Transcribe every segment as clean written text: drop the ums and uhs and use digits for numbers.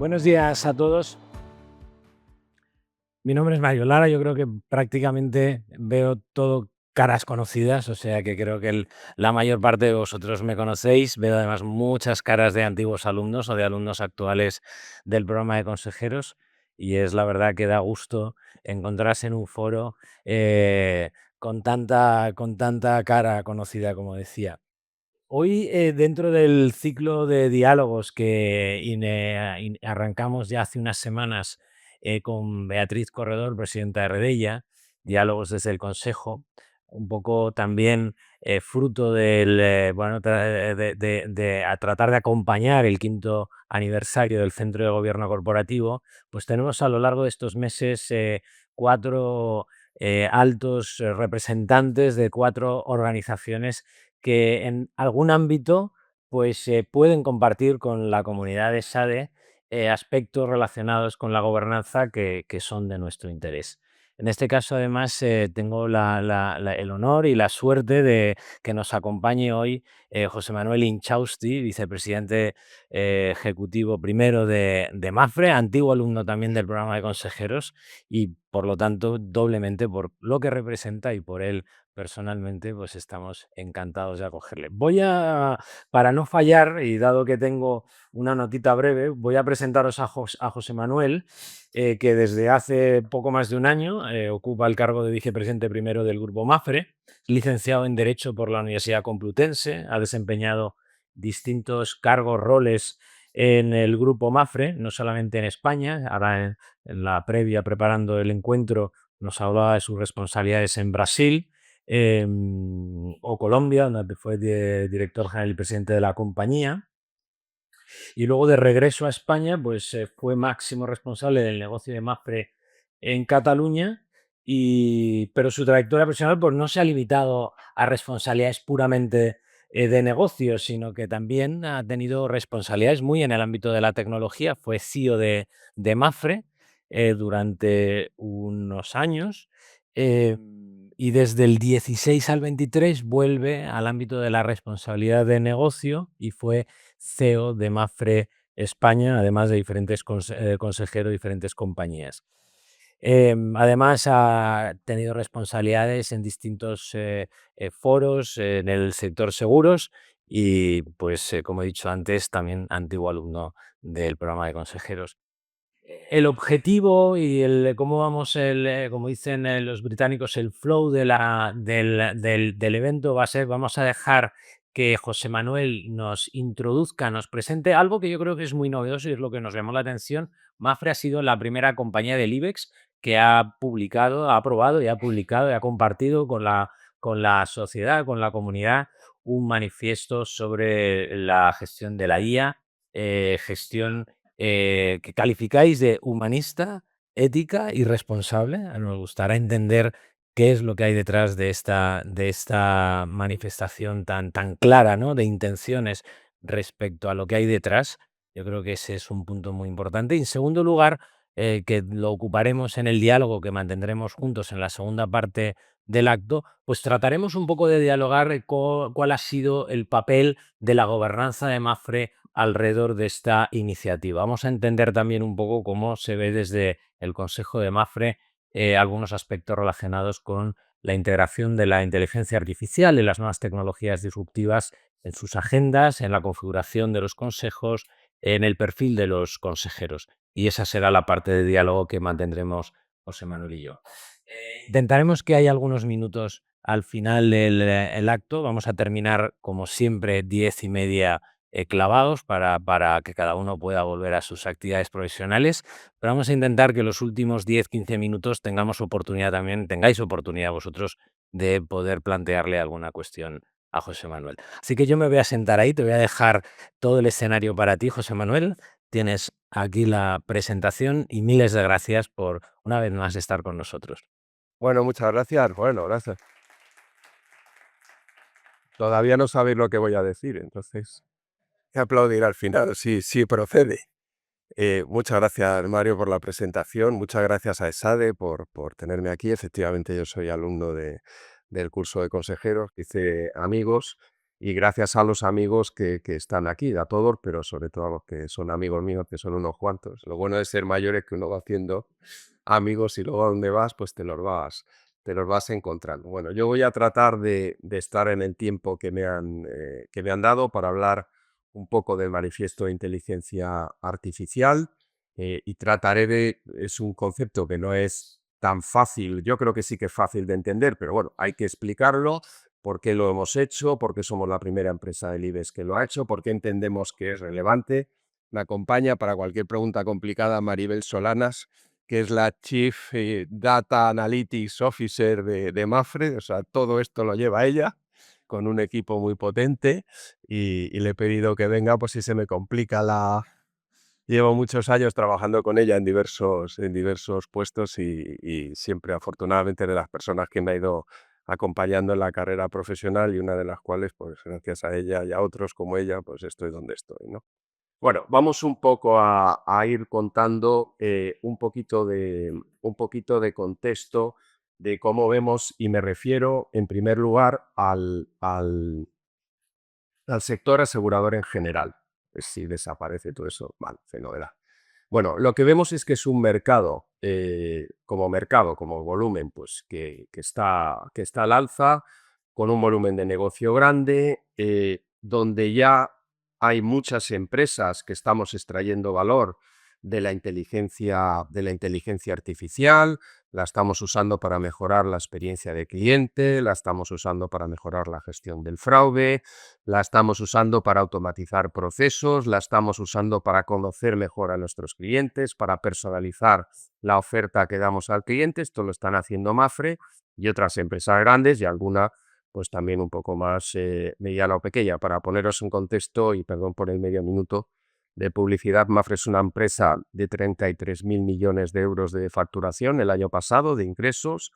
Buenos días a todos. Mi nombre es Mario Lara. Yo creo que prácticamente veo todo caras conocidas, o sea que creo que la mayor parte de vosotros me conocéis. Veo además muchas caras de antiguos alumnos o de alumnos actuales del programa de consejeros y es la verdad que da gusto encontrarse en un foro con tanta cara conocida, como decía. Hoy, dentro del ciclo de diálogos que arrancamos ya hace unas semaes con Beatriz Corredor, presidenta de Redella, diálogos desde el Consejo, un poco también fruto del, bueno, a tratar de acompañar el 5º aniversario del Centro de Gobierno Corporativo, pues tenemos a lo largo de estos meses 4 altos representantes de 4 organizaciones que en algún ámbito pues pueden compartir con la comunidad de SADE aspectos relacionados con la gobernanza que son de nuestro interés. En este caso, además, tengo el honor y la suerte de que nos acompañe hoy José Manuel Inchausti, vicepresidente ejecutivo primero de MAFRE, antiguo alumno también del programa de consejeros y, por lo tanto, doblemente por lo que representa y por él personalmente, pues estamos encantados de acogerle. Para no fallar, y dado que tengo una notita breve, voy a presentaros a José Manuel, que desde hace poco más de un año ocupa el cargo de vicepresidente primero del Grupo MAFRE, licenciado en Derecho por la Universidad Complutense, ha desempeñado distintos cargos, roles en el Grupo MAFRE, no solamente en España. Ahora en la previa, preparando el encuentro, nos hablaba de sus responsabilidades en Brasil, o Colombia, donde fue director general y presidente de la compañía. Y luego, de regreso a España, pues fue máximo responsable del negocio de MAFRE en Cataluña, pero su trayectoria profesional pues, no se ha limitado a responsabilidades puramente de negocio, sino que también ha tenido responsabilidades muy en el ámbito de la tecnología. Fue CEO de MAFRE durante unos años, y desde el 16 al 23 vuelve al ámbito de la responsabilidad de negocio y fue CEO de MAFRE España, además de diferentes consejeros de diferentes compañías. Además, ha tenido responsabilidades en distintos foros en el sector seguros y, pues, como he dicho antes, también antiguo alumno del programa de consejeros. El objetivo y cómo vamos, como dicen los británicos, el flow del evento va a ser: vamos a dejar que José Manuel nos introduzca, nos presente algo que yo creo que es muy novedoso y es lo que nos llamó la atención. MAFRE ha sido la primera compañía del IBEX que ha publicado, ha aprobado y ha publicado y ha compartido con la sociedad, con la comunidad, un manifiesto sobre la gestión de la IA, gestión que calificáis de humanista, ética y responsable. Nos gustará entender qué es lo que hay detrás de esta manifestación tan clara, ¿no?, de intenciones respecto a lo que hay detrás. Yo creo que ese es un punto muy importante. Y, en segundo lugar, que lo ocuparemos en el diálogo que mantendremos juntos en la segunda parte del acto, pues trataremos un poco de dialogar cuál ha sido el papel de la gobernanza de MAFRE alrededor de esta iniciativa. Vamos a entender también un poco cómo se ve desde el Consejo de MAFRE algunos aspectos relacionados con la integración de la inteligencia artificial y las nuevas tecnologías disruptivas en sus agendas, en la configuración de los consejos, en el perfil de los consejeros. Y esa será la parte de diálogo que mantendremos José Manuel y yo. Intentaremos que haya algunos minutos al final del acto. Vamos a terminar, como siempre, 10:30 clavados para que cada uno pueda volver a sus actividades profesionales. Pero vamos a intentar que los últimos 10-15 minutos tengáis oportunidad vosotros de poder plantearle alguna cuestión a José Manuel. Así que yo me voy a sentar ahí, te voy a dejar todo el escenario para ti, José Manuel. Tienes aquí la presentación y miles de gracias por una vez más estar con nosotros. Bueno, muchas gracias. Bueno, gracias. Todavía no sabéis lo que voy a decir, entonces voy a aplaudir al final, sí procede. Muchas gracias, Mario, por la presentación. Muchas gracias a ESADE por tenerme aquí. Efectivamente, yo soy alumno del curso de consejeros, hice amigos y gracias a los amigos que están aquí, a todos, pero sobre todo a los que son amigos míos, que son unos cuantos. Lo bueno de ser mayor es que uno va haciendo amigos y luego a donde vas, pues te los vas encontrando. Bueno, yo voy a tratar de estar en el tiempo que me han dado para hablar un poco del manifiesto de inteligencia artificial y trataré de, es un concepto que no es tan fácil, yo creo que sí que es fácil de entender, pero bueno, hay que explicarlo, por qué lo hemos hecho, por qué somos la primera empresa del IBEX que lo ha hecho, por qué entendemos que es relevante. Me acompaña para cualquier pregunta complicada Maribel Solanas, que es la Chief Data Analytics Officer de Mapfre, o sea, todo esto lo lleva ella, con un equipo muy potente, y le he pedido que venga, pues si se me complica la... Llevo muchos años trabajando con ella en diversos puestos y siempre, afortunadamente, de las personas que me ha ido acompañando en la carrera profesional y una de las cuales, pues gracias a ella y a otros como ella, pues estoy donde estoy, ¿no? Bueno, vamos un poco a ir contando un poquito de contexto de cómo vemos, y me refiero en primer lugar al sector asegurador en general. Si desaparece todo eso, vale, fenomenal. Bueno, lo que vemos es que es un mercado, como volumen, pues que está al alza, con un volumen de negocio grande, donde ya hay muchas empresas que estamos extrayendo valor de la inteligencia artificial, la estamos usando para mejorar la experiencia de cliente, la estamos usando para mejorar la gestión del fraude, la estamos usando para automatizar procesos, la estamos usando para conocer mejor a nuestros clientes, para personalizar la oferta que damos al cliente. Esto lo están haciendo Mapfre y otras empresas grandes y alguna pues también un poco más mediana o pequeña. Para poneros en contexto, y perdón por el medio minuto de publicidad, Mapfre es una empresa de 33.000 millones de euros de facturación el año pasado, de ingresos,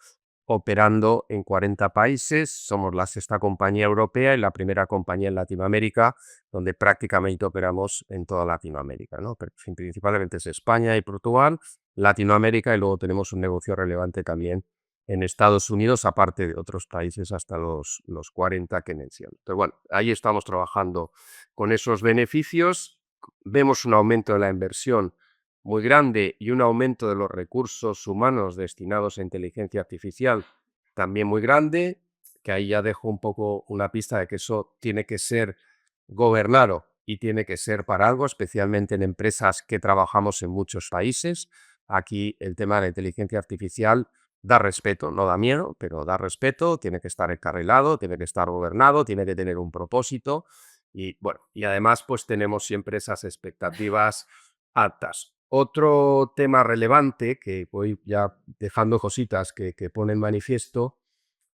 operando en 40 países. Somos la sexta compañía europea y la primera compañía en Latinoamérica, donde prácticamente operamos en toda Latinoamérica, ¿no? Pero principalmente es España y Portugal, Latinoamérica, y luego tenemos un negocio relevante también en Estados Unidos, aparte de otros países hasta los 40 que menciono. Pero bueno, ahí estamos trabajando con esos beneficios. Vemos un aumento de la inversión muy grande y un aumento de los recursos humanos destinados a inteligencia artificial también muy grande, que ahí ya dejo un poco una pista de que eso tiene que ser gobernado y tiene que ser para algo, especialmente en empresas que trabajamos en muchos países. Aquí el tema de la inteligencia artificial da respeto, no da miedo, pero da respeto, tiene que estar encarrilado, tiene que estar gobernado, tiene que tener un propósito y bueno, y además pues tenemos siempre esas expectativas altas. Otro tema relevante que voy ya dejando cositas que pone en manifiesto,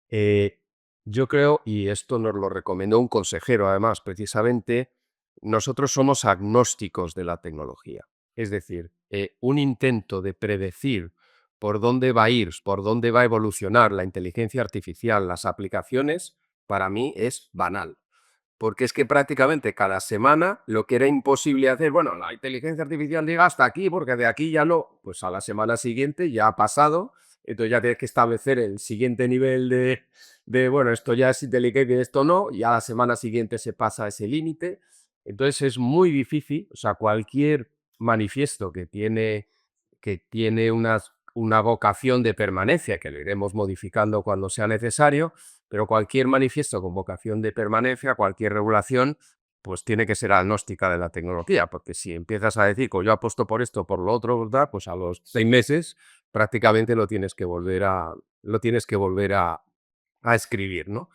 yo creo, y esto nos lo recomendó un consejero además precisamente, nosotros somos agnósticos de la tecnología. Es decir, un intento de predecir por dónde va a ir, por dónde va a evolucionar la inteligencia artificial, las aplicaciones, para mí es banal. Porque es que prácticamente cada semana lo que era imposible hacer, bueno, la inteligencia artificial llega hasta aquí, porque de aquí ya no, pues a la semana siguiente ya ha pasado, entonces ya tienes que establecer el siguiente nivel bueno, esto ya es inteligente y esto no, y a la semana siguiente se pasa ese límite. Entonces es muy difícil, o sea, cualquier manifiesto que tiene una vocación de permanencia, que lo iremos modificando cuando sea necesario, pero cualquier manifiesto con vocación de permanencia, cualquier regulación, pues tiene que ser agnóstica de la tecnología, porque si empiezas a decir que yo apuesto por esto, por lo otro, ¿verdad? Pues a los 6 meses prácticamente lo tienes que volver a escribir, ¿no?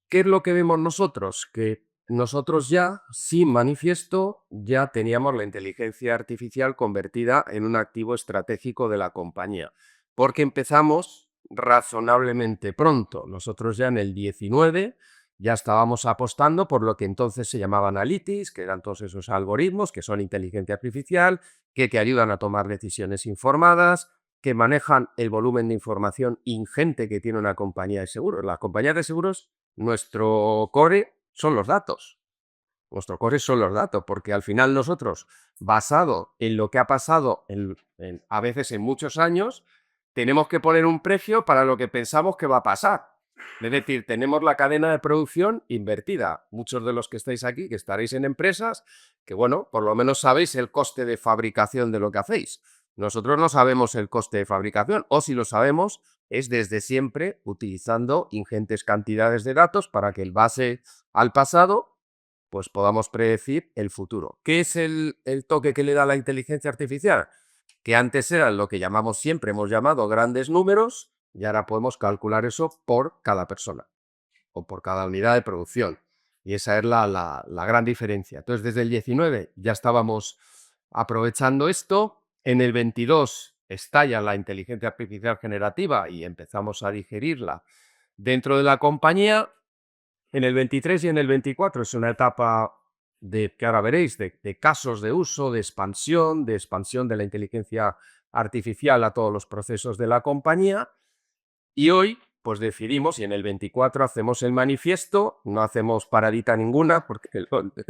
¿Qué es lo que vemos nosotros? Que nosotros ya, sin manifiesto, ya teníamos la inteligencia artificial convertida en un activo estratégico de la compañía, porque empezamos razonablemente pronto. Nosotros ya en el 19 ya estábamos apostando por lo que entonces se llamaba Analytics, que eran todos esos algoritmos que son inteligencia artificial, que te ayudan a tomar decisiones informadas, que manejan el volumen de información ingente que tiene una compañía de seguros. Las compañías de seguros, nuestro core son los datos. Nuestro core son los datos, porque al final nosotros, basado en lo que ha pasado a veces en muchos años, tenemos que poner un precio para lo que pensamos que va a pasar. Es decir, tenemos la cadena de producción invertida. Muchos de los que estáis aquí, que estaréis en empresas, que bueno, por lo menos sabéis el coste de fabricación de lo que hacéis. Nosotros no sabemos el coste de fabricación, o si lo sabemos, es desde siempre utilizando ingentes cantidades de datos para que en base al pasado, pues podamos predecir el futuro. ¿Qué es el toque que le da la inteligencia artificial? Que antes eran lo que llamamos siempre, hemos llamado grandes números, y ahora podemos calcular eso por cada persona o por cada unidad de producción. Y esa es la gran diferencia. Entonces, desde el 19 ya estábamos aprovechando esto. En el 22 estalla la inteligencia artificial generativa y empezamos a digerirla dentro de la compañía. En el 23 y en el 24 es una etapa que ahora veréis, de casos de uso, de expansión de la inteligencia artificial a todos los procesos de la compañía. Y hoy, pues decidimos, y en el 24 hacemos el manifiesto, no hacemos paradita ninguna, porque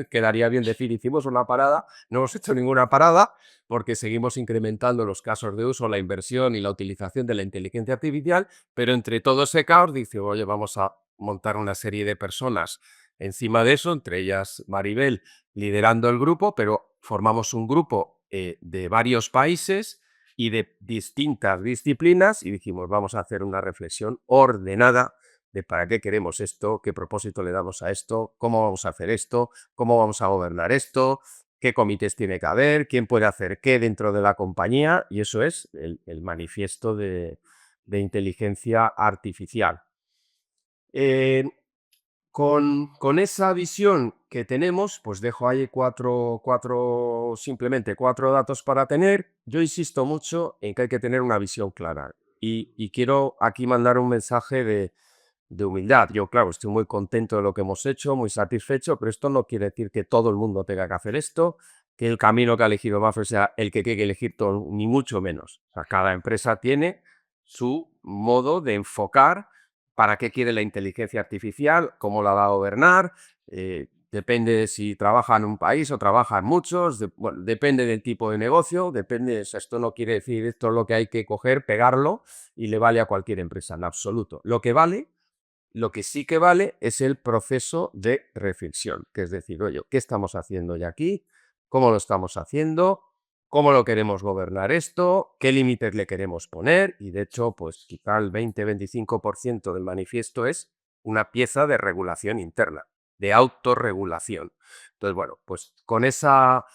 quedaría bien decir, hicimos una parada, no hemos hecho ninguna parada, porque seguimos incrementando los casos de uso, la inversión y la utilización de la inteligencia artificial, pero entre todo ese caos dice, oye, vamos a montar una serie de personas encima de eso, entre ellas Maribel liderando el grupo, pero formamos un grupo de varios países y de distintas disciplinas y dijimos, vamos a hacer una reflexión ordenada de para qué queremos esto, qué propósito le damos a esto, cómo vamos a hacer esto, cómo vamos a gobernar esto, qué comités tiene que haber, quién puede hacer qué dentro de la compañía, y eso es el manifiesto de inteligencia artificial. Con esa visión que tenemos, pues dejo ahí simplemente cuatro datos para tener. Yo insisto mucho en que hay que tener una visión clara. Y quiero aquí mandar un mensaje de humildad. Yo, claro, estoy muy contento de lo que hemos hecho, muy satisfecho, pero esto no quiere decir que todo el mundo tenga que hacer esto, que el camino que ha elegido Mafre sea el que hay que elegir todo, ni mucho menos. O sea, cada empresa tiene su modo de enfocar para qué quiere la inteligencia artificial, cómo la va a gobernar, depende de si trabaja en un país o trabaja en muchos, bueno, depende del tipo de negocio, depende, o sea, esto no quiere decir esto es lo que hay que coger, pegarlo y le vale a cualquier empresa, en absoluto. Lo que sí que vale es el proceso de reflexión, que es decir, oye, ¿qué estamos haciendo ya aquí? ¿Cómo lo estamos haciendo? ¿Cómo lo queremos gobernar esto? ¿Qué límites le queremos poner? Y de hecho, pues quizá el 20-25% del manifiesto es una pieza de regulación interna, de autorregulación. Entonces, bueno, pues con esa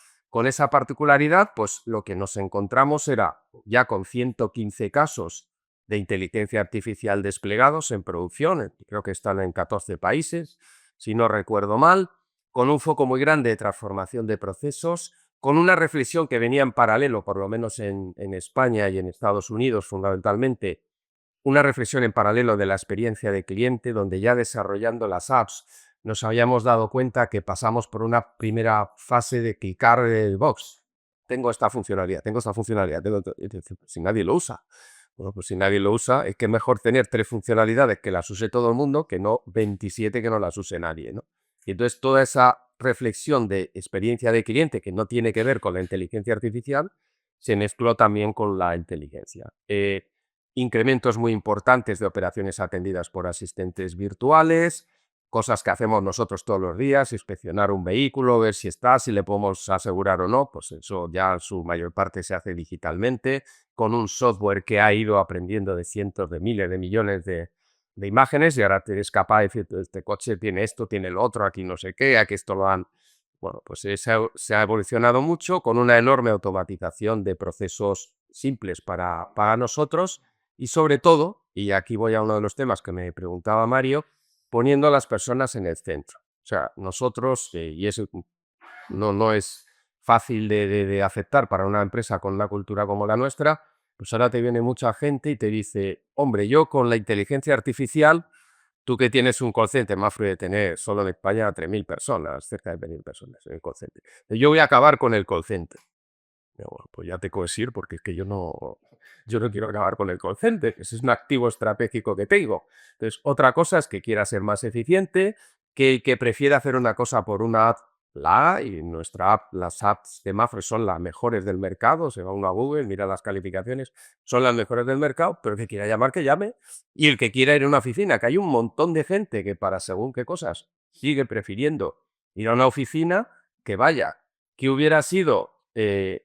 particularidad, pues lo que nos encontramos era ya con 115 casos de inteligencia artificial desplegados en producción, creo que están en 14 países, si no recuerdo mal, con un foco muy grande de transformación de procesos, con una reflexión que venía en paralelo, por lo menos en España y en Estados Unidos fundamentalmente, una reflexión en paralelo de la experiencia de cliente, donde ya desarrollando las apps nos habíamos dado cuenta que pasamos por una primera fase de clicar el box. Tengo esta funcionalidad, si nadie lo usa. Bueno, pues si nadie lo usa, es que es mejor tener 3 funcionalidades que las use todo el mundo que no 27 que no las use nadie, ¿no? Y entonces toda esa reflexión de experiencia de cliente que no tiene que ver con la inteligencia artificial se mezcló también con la inteligencia. Incrementos muy importantes de operaciones atendidas por asistentes virtuales, cosas que hacemos nosotros todos los días, inspeccionar un vehículo, ver si está, si le podemos asegurar o no, pues eso ya en su mayor parte se hace digitalmente, con un software que ha ido aprendiendo de cientos de miles de millones de imágenes y ahora eres capaz de decir, este coche tiene esto, tiene el otro, aquí no sé qué, aquí esto lo han... Bueno, pues se ha evolucionado mucho con una enorme automatización de procesos simples para nosotros y sobre todo, y aquí voy a uno de los temas que me preguntaba Mario, poniendo a las personas en el centro. O sea, nosotros, y eso no es fácil de aceptar para una empresa con una cultura como la nuestra, pues ahora te viene mucha gente y te dice, hombre, yo con la inteligencia artificial, tú que tienes un call center, más de tener solo en España 3.000 personas, cerca de 3.000 personas en el call center. Yo voy a acabar con el call center. Bueno, pues ya te puedo decir, porque es que yo no quiero acabar con el call center, ese es un activo estratégico que tengo. Entonces, otra cosa es que quiera ser más eficiente, que prefiera hacer una cosa por una la hay, nuestra app, las apps de Mapfre son las mejores del mercado, se va uno a Google, mira las calificaciones, son las mejores del mercado, pero el que quiera llamar, que llame, y el que quiera ir a una oficina, que hay un montón de gente que para según qué cosas sigue prefiriendo ir a una oficina, que vaya. ¿Qué hubiera sido, de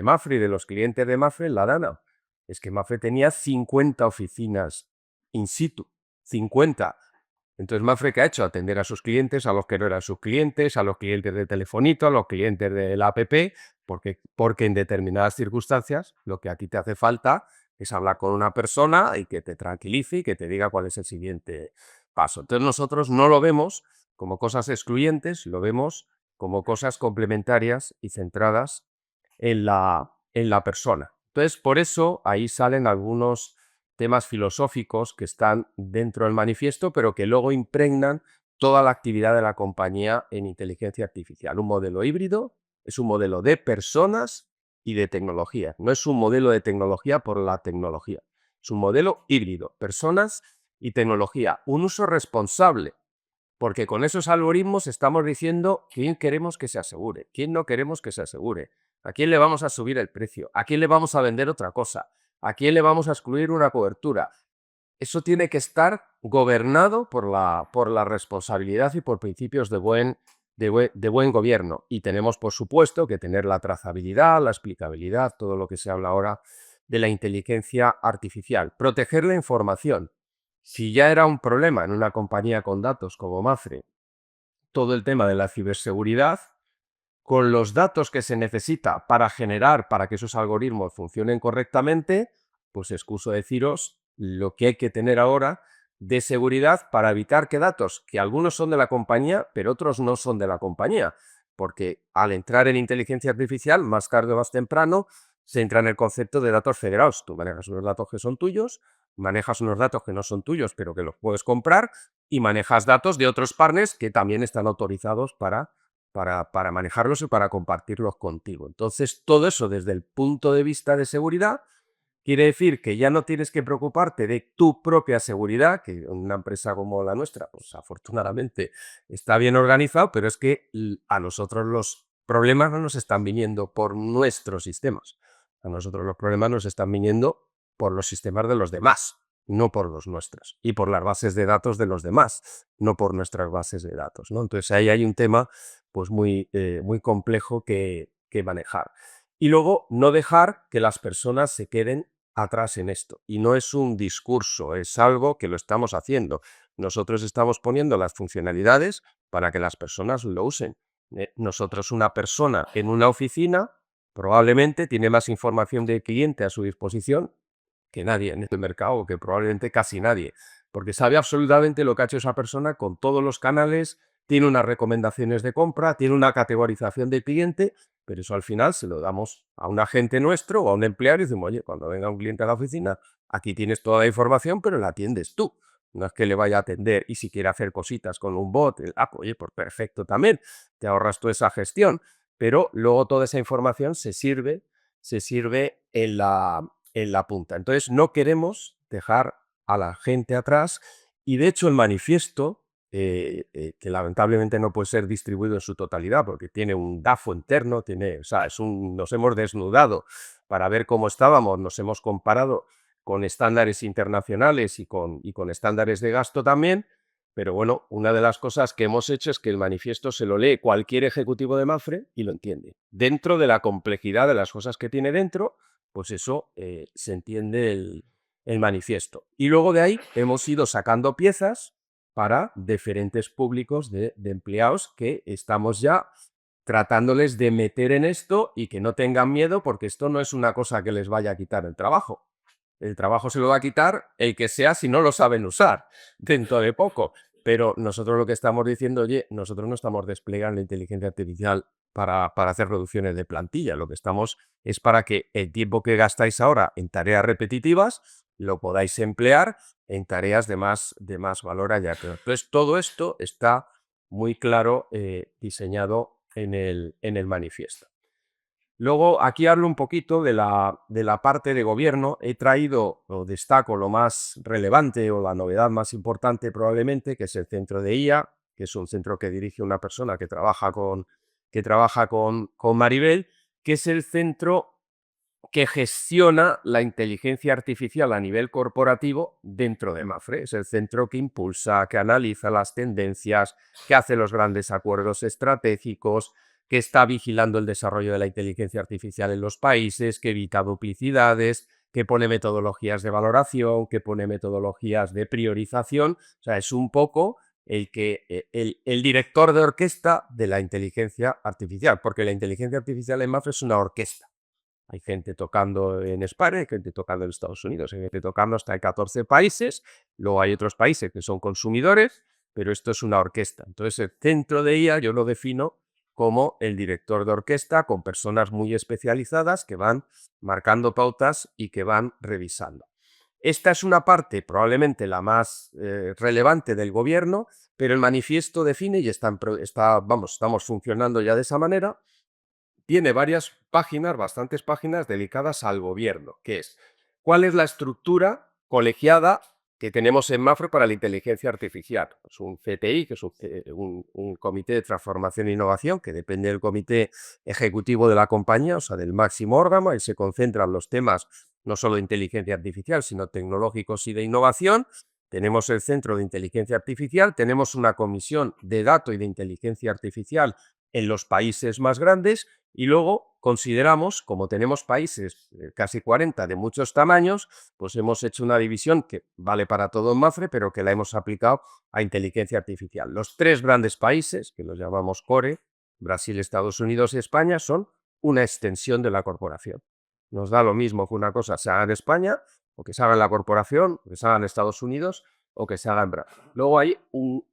Mapfre, de los clientes de Mapfre, la Dana? Es que Mapfre tenía 50 oficinas in situ, 50. Entonces, Mapfre, ¿qué ha hecho? Atender a sus clientes, a los que no eran sus clientes, a los clientes de Telefonito, a los clientes de la app, porque en determinadas circunstancias lo que a ti te hace falta es hablar con una persona y que te tranquilice y que te diga cuál es el siguiente paso. Entonces, nosotros no lo vemos como cosas excluyentes, lo vemos como cosas complementarias y centradas en la persona. Entonces, por eso ahí salen algunos temas filosóficos que están dentro del manifiesto, pero que luego impregnan toda la actividad de la compañía en inteligencia artificial. Un modelo híbrido es un modelo de personas y de tecnología. No es un modelo de tecnología por la tecnología. Es un modelo híbrido, personas y tecnología. Un uso responsable, porque con esos algoritmos estamos diciendo quién queremos que se asegure, quién no queremos que se asegure, a quién le vamos a subir el precio, a quién le vamos a vender otra cosa, a quién le vamos a excluir una cobertura. Eso tiene que estar gobernado por la responsabilidad y por principios de buen gobierno. Y tenemos, por supuesto, que tener la trazabilidad, la explicabilidad, todo lo que se habla ahora de la inteligencia artificial. Proteger la información. Si ya era un problema en una compañía con datos como Mapfre, todo el tema de la ciberseguridad, con los datos que se necesita para que esos algoritmos funcionen correctamente, pues excuso deciros lo que hay que tener ahora de seguridad para evitar que datos, que algunos son de la compañía, pero otros no son de la compañía, porque al entrar en inteligencia artificial, más tarde o más temprano, se entra en el concepto de datos federados. Tú manejas unos datos que son tuyos, manejas unos datos que no son tuyos, pero que los puedes comprar, y manejas datos de otros partners que también están autorizados para manejarlos y para compartirlos contigo. Entonces, todo eso desde el punto de vista de seguridad quiere decir que ya no tienes que preocuparte de tu propia seguridad, que una empresa como la nuestra, pues afortunadamente está bien organizado, pero es que a nosotros los problemas no nos están viniendo por nuestros sistemas. A nosotros los problemas nos están viniendo por los sistemas de los demás, no por los nuestros, y por las bases de datos de los demás, no por nuestras bases de datos, ¿no? Entonces ahí hay un tema pues muy complejo que manejar. Y luego no dejar que las personas se queden atrás en esto. Y no es un discurso, es algo que lo estamos haciendo. Nosotros estamos poniendo las funcionalidades para que las personas lo usen. Nosotros, una persona en una oficina, probablemente tiene más información del cliente a su disposición que nadie en el mercado, que probablemente casi nadie, porque sabe absolutamente lo que ha hecho esa persona con todos los canales, tiene unas recomendaciones de compra, tiene una categorización de cliente, pero eso al final se lo damos a un agente nuestro o a un empleado y decimos, oye, cuando venga un cliente a la oficina, aquí tienes toda la información, pero la atiendes tú. No es que le vaya a atender y si quiere hacer cositas con un bot, oye, pues perfecto también, te ahorras toda esa gestión, pero luego toda esa información se sirve en la punta. Entonces, no queremos dejar a la gente atrás y, de hecho, el manifiesto, que lamentablemente no puede ser distribuido en su totalidad porque tiene un DAFO interno, nos hemos desnudado para ver cómo estábamos, nos hemos comparado con estándares internacionales y con estándares de gasto también, pero bueno, una de las cosas que hemos hecho es que el manifiesto se lo lee cualquier ejecutivo de Mapfre y lo entiende. Dentro de la complejidad de las cosas que tiene dentro, pues eso se entiende el manifiesto. Y luego de ahí hemos ido sacando piezas para diferentes públicos de empleados que estamos ya tratándoles de meter en esto y que no tengan miedo porque esto no es una cosa que les vaya a quitar el trabajo. El trabajo se lo va a quitar el que sea si no lo saben usar dentro de poco. Pero nosotros lo que estamos diciendo, oye, nosotros no estamos desplegando la inteligencia artificial para hacer reducciones de plantilla. Lo que estamos es para que el tiempo que gastáis ahora en tareas repetitivas lo podáis emplear en tareas de más valor añadido. Entonces, todo esto está muy claro diseñado en el manifiesto. Luego, aquí hablo un poquito de la parte de gobierno. He traído o destaco lo más relevante o la novedad más importante probablemente, que es el centro de IA. que es un centro que dirige una persona que trabaja con Maribel, que es el centro que gestiona la inteligencia artificial a nivel corporativo dentro de Mapfre. Es el centro que impulsa, que analiza las tendencias, que hace los grandes acuerdos estratégicos, que está vigilando el desarrollo de la inteligencia artificial en los países, que evita duplicidades, que pone metodologías de valoración, que pone metodologías de priorización. O sea, es un poco el director de orquesta de la inteligencia artificial, porque la inteligencia artificial en Mapfre es una orquesta. Hay gente tocando en España, hay gente tocando en Estados Unidos, hay gente tocando hasta en 14 países, luego hay otros países que son consumidores, pero esto es una orquesta. Entonces, el centro de IA yo lo defino como el director de orquesta con personas muy especializadas que van marcando pautas y que van revisando. Esta es una parte probablemente la más relevante del gobierno, pero el manifiesto define, y estamos funcionando ya de esa manera, tiene varias páginas, bastantes páginas dedicadas al gobierno, que es cuál es la estructura colegiada que tenemos en Mapfre para la inteligencia artificial. Es un CTI, que es un comité de transformación e innovación, que depende del comité ejecutivo de la compañía, o sea, del máximo órgano. Ahí se concentran los temas no solo de inteligencia artificial, sino tecnológicos y de innovación. Tenemos el Centro de Inteligencia Artificial, tenemos una comisión de datos y de inteligencia artificial en los países más grandes, y luego consideramos, como tenemos países, casi 40 de muchos tamaños, pues hemos hecho una división que vale para todo en Mapfre, pero que la hemos aplicado a inteligencia artificial. Los 3 grandes países, que los llamamos core, Brasil, Estados Unidos y España, son una extensión de la corporación. Nos da lo mismo que una cosa se haga en España, o que se haga en la corporación, o que se haga en Estados Unidos, o que se haga en Brasil. Luego hay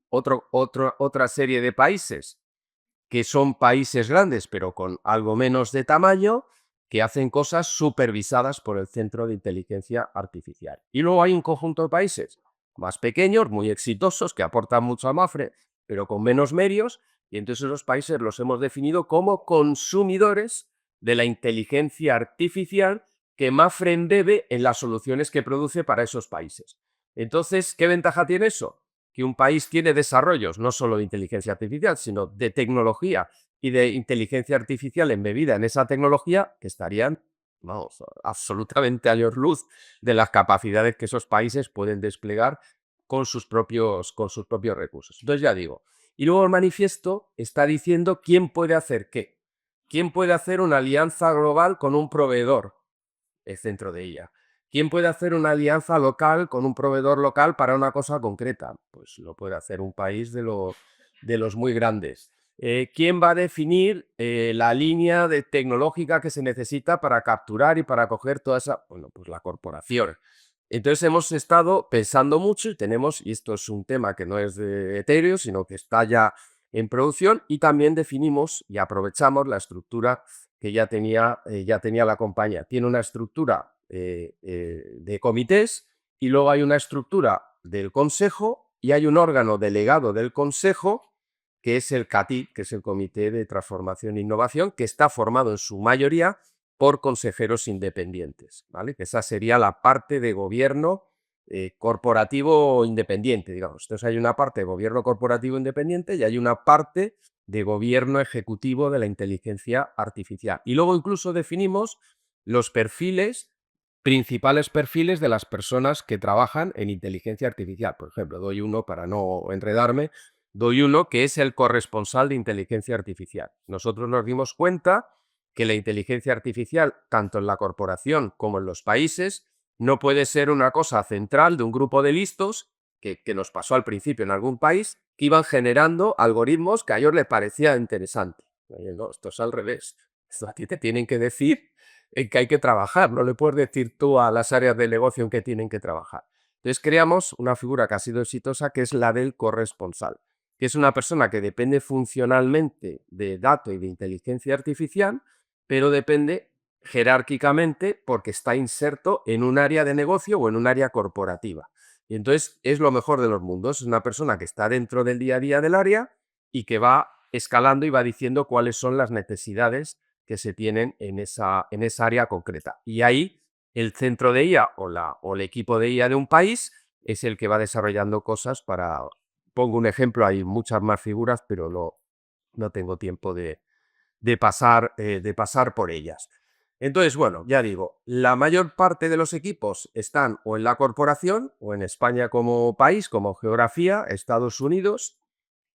otra serie de países que son países grandes, pero con algo menos de tamaño, que hacen cosas supervisadas por el Centro de Inteligencia Artificial. Y luego hay un conjunto de países más pequeños, muy exitosos, que aportan mucho a Mapfre, pero con menos medios, y entonces esos países los hemos definido como consumidores de la inteligencia artificial que Mapfre embebe en las soluciones que produce para esos países. Entonces, ¿qué ventaja tiene eso? Que un país tiene desarrollos no solo de inteligencia artificial, sino de tecnología y de inteligencia artificial embebida en esa tecnología, que estarían, vamos, absolutamente a luz de las capacidades que esos países pueden desplegar con sus propios recursos. Entonces, ya digo, y luego el manifiesto está diciendo quién puede hacer qué. ¿Quién puede hacer una alianza global con un proveedor? El centro de ella. ¿Quién puede hacer una alianza local con un proveedor local para una cosa concreta? Pues lo puede hacer un país de los muy grandes. ¿Quién va a definir la línea tecnológica que se necesita para capturar y para coger toda esa? Bueno, pues la corporación. Entonces hemos estado pensando mucho y esto es un tema que no es de etéreo, sino que está ya en producción, y también definimos y aprovechamos la estructura que ya tenía la compañía. Tiene una estructura de comités, y luego hay una estructura del consejo, y hay un órgano delegado del consejo, que es el CATI, que es el Comité de Transformación e Innovación, que está formado en su mayoría por consejeros independientes, ¿vale? Que esa sería la parte de gobierno corporativo independiente, digamos. Entonces hay una parte de gobierno corporativo independiente y hay una parte de gobierno ejecutivo de la inteligencia artificial. Y luego incluso definimos los principales perfiles de las personas que trabajan en inteligencia artificial. Por ejemplo, doy uno para no enredarme, doy uno que es el corresponsal de inteligencia artificial. Nosotros nos dimos cuenta que la inteligencia artificial, tanto en la corporación como en los países, no puede ser una cosa central de un grupo de listos que nos pasó al principio en algún país, que iban generando algoritmos que a ellos les parecía interesante. No, esto es al revés. Esto a ti te tienen que decir en qué hay que trabajar, no le puedes decir tú a las áreas de negocio en qué tienen que trabajar. Entonces creamos una figura que ha sido exitosa, que es la del corresponsal, que es una persona que depende funcionalmente de datos y de inteligencia artificial, pero depende jerárquicamente porque está inserto en un área de negocio o en un área corporativa. Y entonces es lo mejor de los mundos. Es una persona que está dentro del día a día del área y que va escalando y va diciendo cuáles son las necesidades que se tienen en esa área concreta. Y ahí el centro de IA o el equipo de IA de un país es el que va desarrollando cosas para pongo un ejemplo, hay muchas más figuras, pero no tengo tiempo de pasar por ellas. Entonces, bueno, ya digo, la mayor parte de los equipos están o en la corporación o en España como país, como geografía, Estados Unidos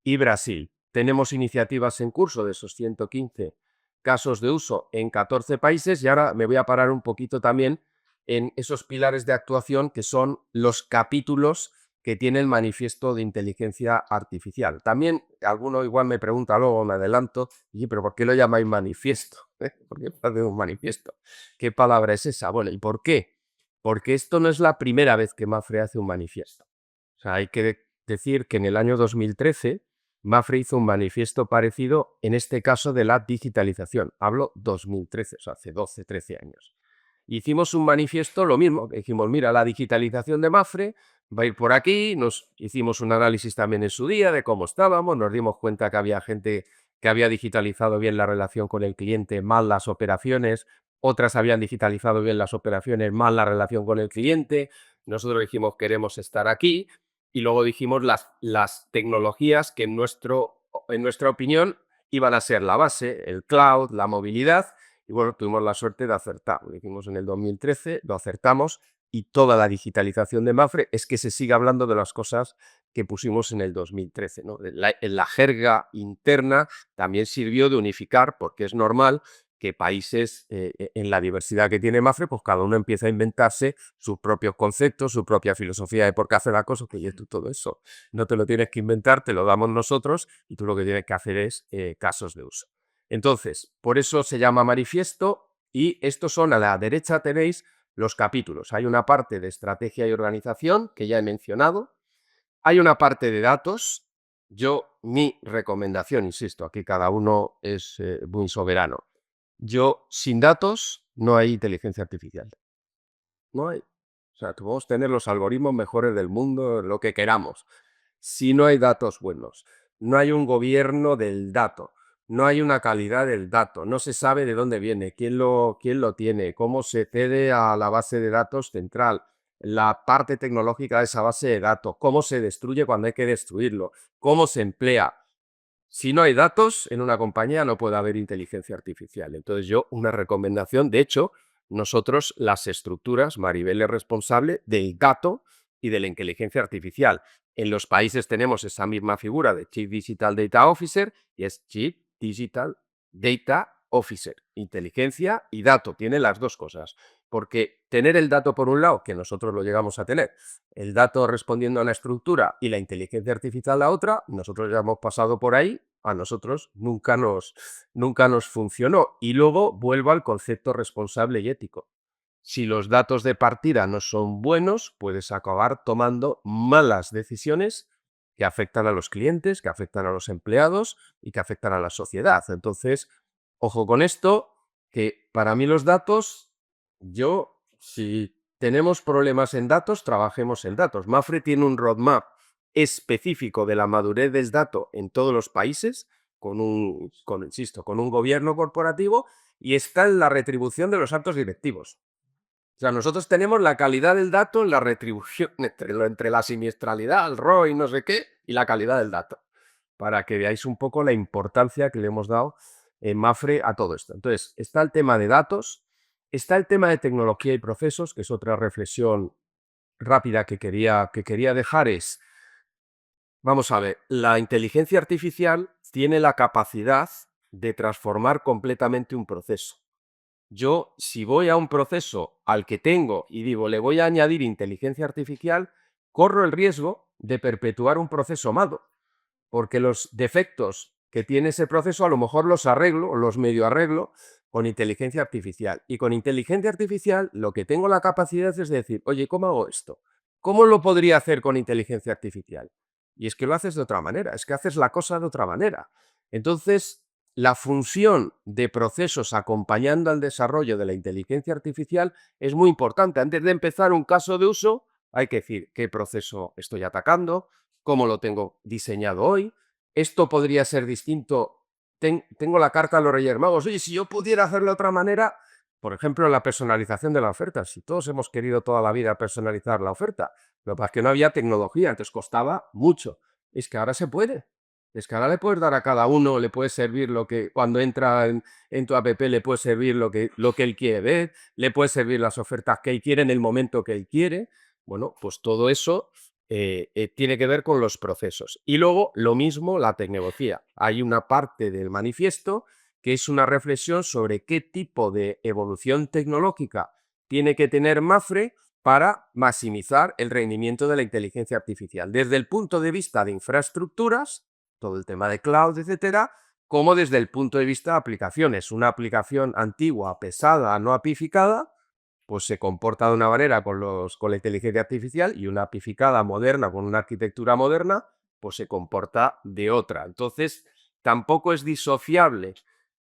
y Brasil. Tenemos iniciativas en curso de esos 115 casos de uso en 14 países y ahora me voy a parar un poquito también en esos pilares de actuación que son los capítulos que tiene el manifiesto de inteligencia artificial. También alguno igual me pregunta luego, me adelanto, pero ¿por qué lo llamáis manifiesto? ¿Por qué hace un manifiesto? ¿Qué palabra es esa? Bueno, ¿y por qué? Porque esto no es la primera vez que Mapfre hace un manifiesto. O sea, hay que decir que en el año 2013 Mapfre hizo un manifiesto parecido, en este caso de la digitalización. Hablo 2013, o sea, hace 12, 13 años. Hicimos un manifiesto, lo mismo, dijimos, mira, la digitalización de Mapfre va a ir por aquí, nos hicimos un análisis también en su día de cómo estábamos, nos dimos cuenta que había gente que había digitalizado bien la relación con el cliente, mal las operaciones, otras habían digitalizado bien las operaciones, mal la relación con el cliente, nosotros dijimos queremos estar aquí y luego dijimos las tecnologías que en nuestra opinión iban a ser la base, el cloud, la movilidad, y bueno, tuvimos la suerte de acertar. Lo hicimos en el 2013, lo acertamos y toda la digitalización de Mapfre es que se sigue hablando de las cosas que pusimos en el 2013. ¿No? En la jerga interna también sirvió de unificar, porque es normal que países, en la diversidad que tiene Mapfre, pues cada uno empieza a inventarse sus propios conceptos, su propia filosofía de por qué hace la cosa, que oye, tú todo eso no te lo tienes que inventar, te lo damos nosotros y tú lo que tienes que hacer es casos de uso. Entonces, por eso se llama manifiesto y estos son, a la derecha tenéis los capítulos. Hay una parte de estrategia y organización que ya he mencionado, hay una parte de datos. Mi recomendación, insisto, aquí cada uno es muy soberano. Sin datos no hay inteligencia artificial. No hay. O sea, podemos tener los algoritmos mejores del mundo, lo que queramos. Si no hay datos buenos, no hay un gobierno del dato, no hay una calidad del dato, no se sabe de dónde viene, quién lo tiene, cómo se cede a la base de datos central, la parte tecnológica de esa base de datos, cómo se destruye cuando hay que destruirlo, cómo se emplea. Si no hay datos en una compañía no puede haber inteligencia artificial. Entonces una recomendación, de hecho, nosotros las estructuras, Maribel es responsable del dato y de la inteligencia artificial. En los países tenemos esa misma figura de Chief Digital Data Officer y es Chief Digital Data Officer. Inteligencia y dato, tiene las dos cosas. Porque tener el dato por un lado, que nosotros lo llegamos a tener, el dato respondiendo a una estructura y la inteligencia artificial la otra, nosotros ya hemos pasado por ahí, a nosotros nunca nos funcionó. Y luego vuelvo al concepto responsable y ético. Si los datos de partida no son buenos, puedes acabar tomando malas decisiones que afectan a los clientes, que afectan a los empleados y que afectan a la sociedad. Entonces, ojo con esto, que para mí los datos, si tenemos problemas en datos, trabajemos en datos. Mapfre tiene un roadmap específico de la madurez del dato en todos los países, insisto, con un gobierno corporativo y está en la retribución de los altos directivos. O sea, nosotros tenemos la calidad del dato en la retribución, entre la siniestralidad, el ROI, no sé qué, y la calidad del dato, para que veáis un poco la importancia que le hemos dado en Mapfre a todo esto. Entonces, está el tema de datos, está el tema de tecnología y procesos, que es otra reflexión rápida que quería dejar, vamos a ver, la inteligencia artificial tiene la capacidad de transformar completamente un proceso. Si voy a un proceso al que tengo y digo, le voy a añadir inteligencia artificial, corro el riesgo de perpetuar un proceso malo, porque los defectos que tiene ese proceso a lo mejor los arreglo o los medio arreglo con inteligencia artificial. Y con inteligencia artificial lo que tengo la capacidad es decir, oye, ¿cómo hago esto? ¿Cómo lo podría hacer con inteligencia artificial? Y es que lo haces de otra manera, es que haces la cosa de otra manera. Entonces, la función de procesos acompañando al desarrollo de la inteligencia artificial es muy importante. Antes de empezar un caso de uso, hay que decir qué proceso estoy atacando, cómo lo tengo diseñado hoy. Esto podría ser distinto. Tengo la carta a los Reyes Magos. Oye, si yo pudiera hacerlo de otra manera, por ejemplo, la personalización de la oferta. Si todos hemos querido toda la vida personalizar la oferta, lo que pasa es que no había tecnología, entonces costaba mucho. Es que ahora se puede. Es que ahora le puedes dar a cada uno, le puedes servir lo que, cuando entra en tu app, le puedes servir lo que él quiere ver, le puedes servir las ofertas que él quiere en el momento que él quiere. Bueno, pues todo eso tiene que ver con los procesos. Y luego, lo mismo, la tecnología. Hay una parte del manifiesto que es una reflexión sobre qué tipo de evolución tecnológica tiene que tener Mapfre para maximizar el rendimiento de la inteligencia artificial, desde el punto de vista de infraestructuras, todo el tema de cloud, etcétera, como desde el punto de vista de aplicaciones. Una aplicación antigua, pesada, no apificada, pues se comporta de una manera con la inteligencia artificial, y una apificada moderna, con una arquitectura moderna, pues se comporta de otra. Entonces, tampoco es disociable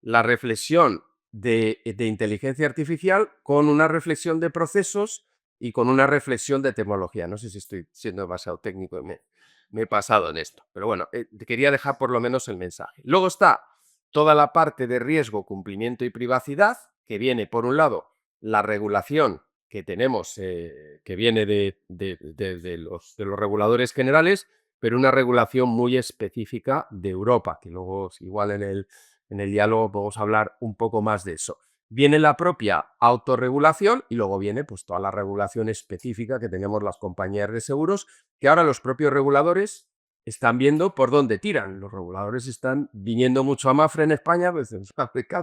la reflexión de inteligencia artificial con una reflexión de procesos y con una reflexión de tecnología. No sé si estoy siendo demasiado técnico y me he pasado en esto, pero bueno, quería dejar por lo menos el mensaje. Luego está toda la parte de riesgo, cumplimiento y privacidad, que viene, por un lado, la regulación que tenemos, que viene de los reguladores generales, pero una regulación muy específica de Europa, que luego igual en el diálogo podemos hablar un poco más de eso. Viene la propia autorregulación y luego viene pues toda la regulación específica que tenemos las compañías de seguros, que ahora los propios reguladores están viendo por dónde tiran. Los reguladores están viniendo mucho a Mapfre en España, pues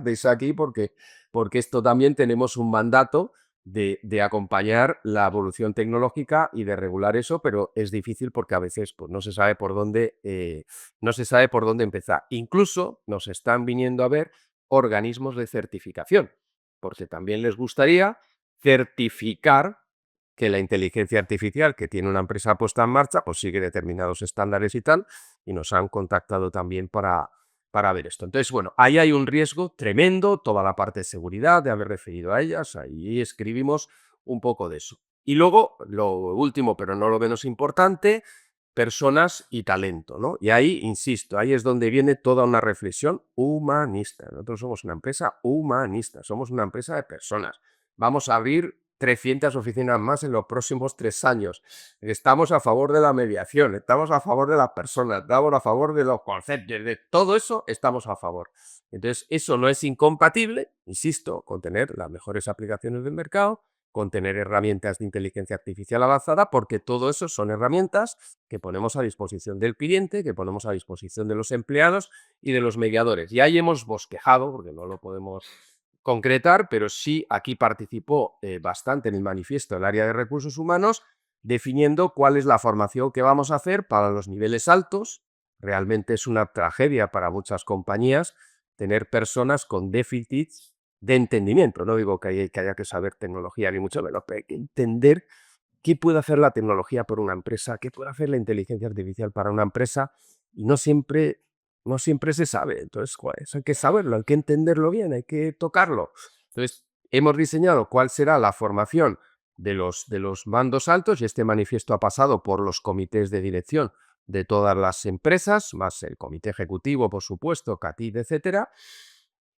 veis aquí porque esto también tenemos un mandato de acompañar la evolución tecnológica y de regular eso, pero es difícil porque a veces pues, no se sabe por dónde empezar. Incluso nos están viniendo a ver organismos de certificación, porque también les gustaría certificar que la inteligencia artificial que tiene una empresa puesta en marcha pues sigue determinados estándares y tal, y nos han contactado también para ver esto. Entonces, bueno, ahí hay un riesgo tremendo, toda la parte de seguridad, de haber referido a ellas, ahí escribimos un poco de eso. Y luego, lo último, pero no lo menos importante, personas y talento, ¿no? Y ahí, insisto, ahí es donde viene toda una reflexión humanista. Nosotros somos una empresa humanista, somos una empresa de personas. Vamos a abrir 300 oficinas más en los próximos 3 años. Estamos a favor de la mediación, estamos a favor de las personas, estamos a favor de los conceptos, de todo eso estamos a favor. Entonces, eso no es incompatible, insisto, con tener las mejores aplicaciones del mercado, con tener herramientas de inteligencia artificial avanzada, porque todo eso son herramientas que ponemos a disposición del cliente, que ponemos a disposición de los empleados y de los mediadores. Y ahí hemos bosquejado, porque no lo podemos concretar, pero sí aquí participó bastante en el manifiesto el área de recursos humanos, definiendo cuál es la formación que vamos a hacer para los niveles altos. Realmente es una tragedia para muchas compañías tener personas con déficits de entendimiento. No digo que haya que saber tecnología, ni mucho menos, pero hay que entender qué puede hacer la tecnología por una empresa, qué puede hacer la inteligencia artificial para una empresa, y no siempre se sabe. Entonces, eso hay que saberlo, hay que entenderlo bien, hay que tocarlo. Entonces, hemos diseñado cuál será la formación de los mandos altos, y este manifiesto ha pasado por los comités de dirección de todas las empresas, más el comité ejecutivo, por supuesto, CATID, etcétera,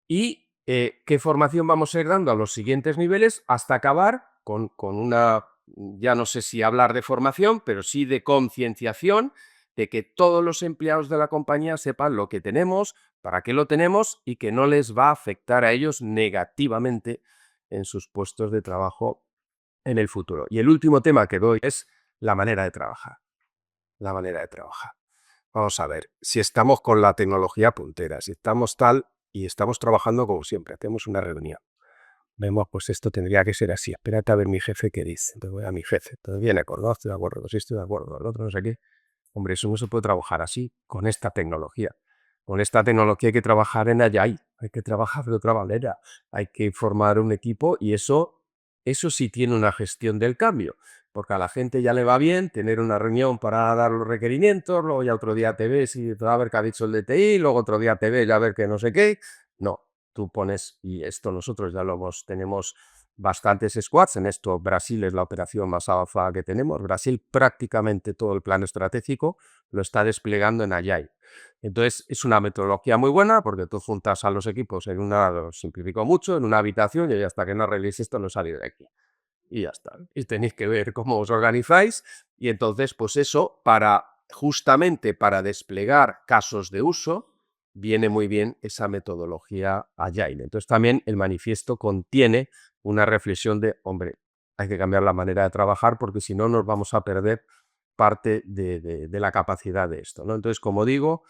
y qué formación vamos a ir dando a los siguientes niveles hasta acabar con una, ya no sé si hablar de formación, pero sí de concienciación, de que todos los empleados de la compañía sepan lo que tenemos, para qué lo tenemos y que no les va a afectar a ellos negativamente en sus puestos de trabajo en el futuro. Y el último tema que doy es la manera de trabajar. La manera de trabajar. Vamos a ver, si estamos con la tecnología puntera, si estamos tal y estamos trabajando como siempre, hacemos una reunión. Vemos, pues esto tendría que ser así. Espérate a ver mi jefe qué dice. Entonces voy a mi jefe. Entonces viene acordado, estoy de acuerdo, sí estoy de acuerdo, el otro no sé qué. Hombre, eso no se puede trabajar así, con esta tecnología. Con esta tecnología hay que trabajar en Agile, hay que trabajar de otra manera, hay que formar un equipo, y eso sí tiene una gestión del cambio, porque a la gente ya le va bien tener una reunión para dar los requerimientos, luego ya otro día te ves y a ver qué ha dicho el DTI, luego otro día te ves y a ver qué no sé qué. No, tú pones, y esto nosotros ya tenemos bastantes squads en esto. Brasil es la operación más avanzada que tenemos. Brasil prácticamente todo el plan estratégico lo está desplegando en Agile. Entonces es una metodología muy buena, porque tú juntas a los equipos en lo simplifico mucho, en una habitación, y hasta que no arregléis esto no salís de aquí. Y ya está. Y tenéis que ver cómo os organizáis, y entonces pues eso para justamente para desplegar casos de uso, viene muy bien esa metodología Agile. Entonces también el manifiesto contiene una reflexión de, hombre, hay que cambiar la manera de trabajar porque si no nos vamos a perder parte de la capacidad de esto, ¿no? Entonces, como digo,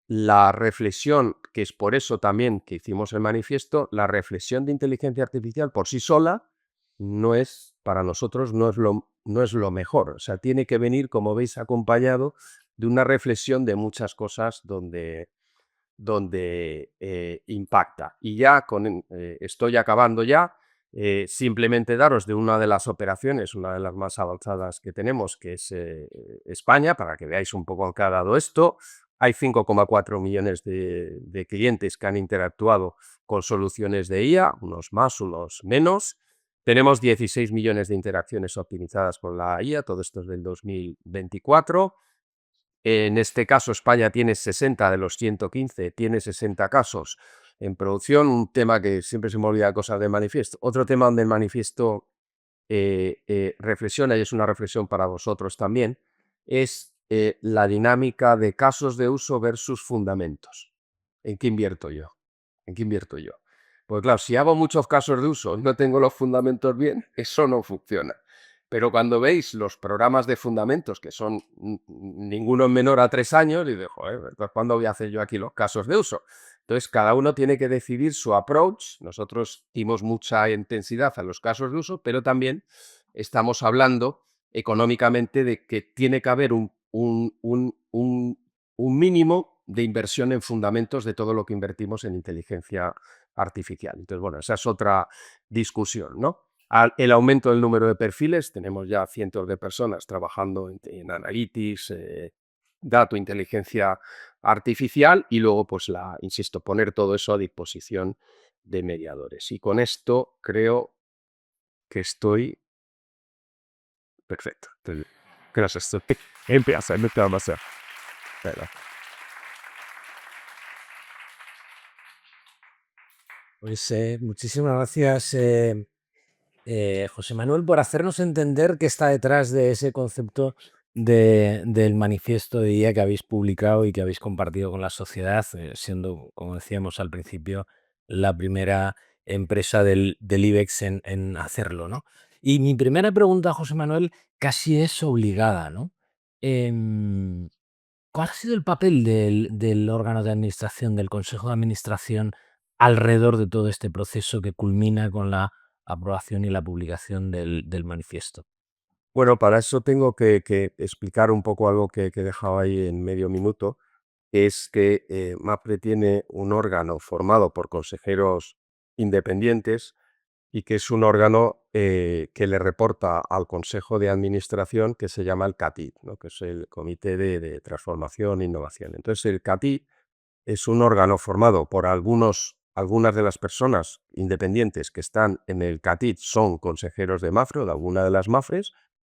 la reflexión, que es por eso también que hicimos el manifiesto, la reflexión de inteligencia artificial por sí sola no es, para nosotros, no es lo mejor. O sea, tiene que venir, como veis, acompañado de una reflexión de muchas cosas donde impacta. Y ya estoy acabando ya. Simplemente daros de una de las operaciones, una de las más avanzadas que tenemos, que es España, para que veáis un poco en qué ha dado esto. Hay 5,4 millones de clientes que han interactuado con soluciones de IA, unos más, unos menos. Tenemos 16 millones de interacciones optimizadas con la IA, todo esto es del 2024. En este caso, España tiene 60 de los 115, tiene 60 casos en producción. Un tema que siempre se me olvida cosas del manifiesto. Otro tema donde el manifiesto reflexiona, y es una reflexión para vosotros también, es la dinámica de casos de uso versus fundamentos. ¿En qué invierto yo? ¿En qué invierto yo? Pues claro, si hago muchos casos de uso y no tengo los fundamentos bien, eso no funciona. Pero cuando veis los programas de fundamentos, que son ninguno menor a 3 años, y digo, joder, entonces, ¿cuándo voy a hacer yo aquí los casos de uso? Entonces, cada uno tiene que decidir su approach. Nosotros dimos mucha intensidad a los casos de uso, pero también estamos hablando económicamente de que tiene que haber un mínimo de inversión en fundamentos de todo lo que invertimos en inteligencia artificial. Entonces, bueno, esa es otra discusión, ¿no? El aumento del número de perfiles, tenemos ya cientos de personas trabajando en analytics, dato, inteligencia artificial y luego, pues, insisto, poner todo eso a disposición de mediadores. Y con esto creo que estoy perfecto. Entonces, gracias. Empieza, no te vamos a hacer. Venga. Pues muchísimas gracias, José Manuel, por hacernos entender qué está detrás de ese concepto del manifiesto de IA que habéis publicado y que habéis compartido con la sociedad, siendo, como decíamos al principio, la primera empresa del IBEX en hacerlo, ¿no? Y mi primera pregunta, José Manuel, casi es obligada, ¿no? Em, ¿Cuál ha sido el papel del órgano de administración, del consejo de administración, alrededor de todo este proceso que culmina con la aprobación y la publicación del manifiesto? Bueno, para eso tengo que explicar un poco algo que he dejado ahí en medio minuto, que es que MAPFRE tiene un órgano formado por consejeros independientes y que es un órgano que le reporta al Consejo de Administración, que se llama el CATID, ¿no? Que es el Comité de Transformación e Innovación. Entonces, el CATID es un órgano formado por algunas de las personas independientes que están en el CATID son consejeros de MAPFRE o de alguna de las MAPFRES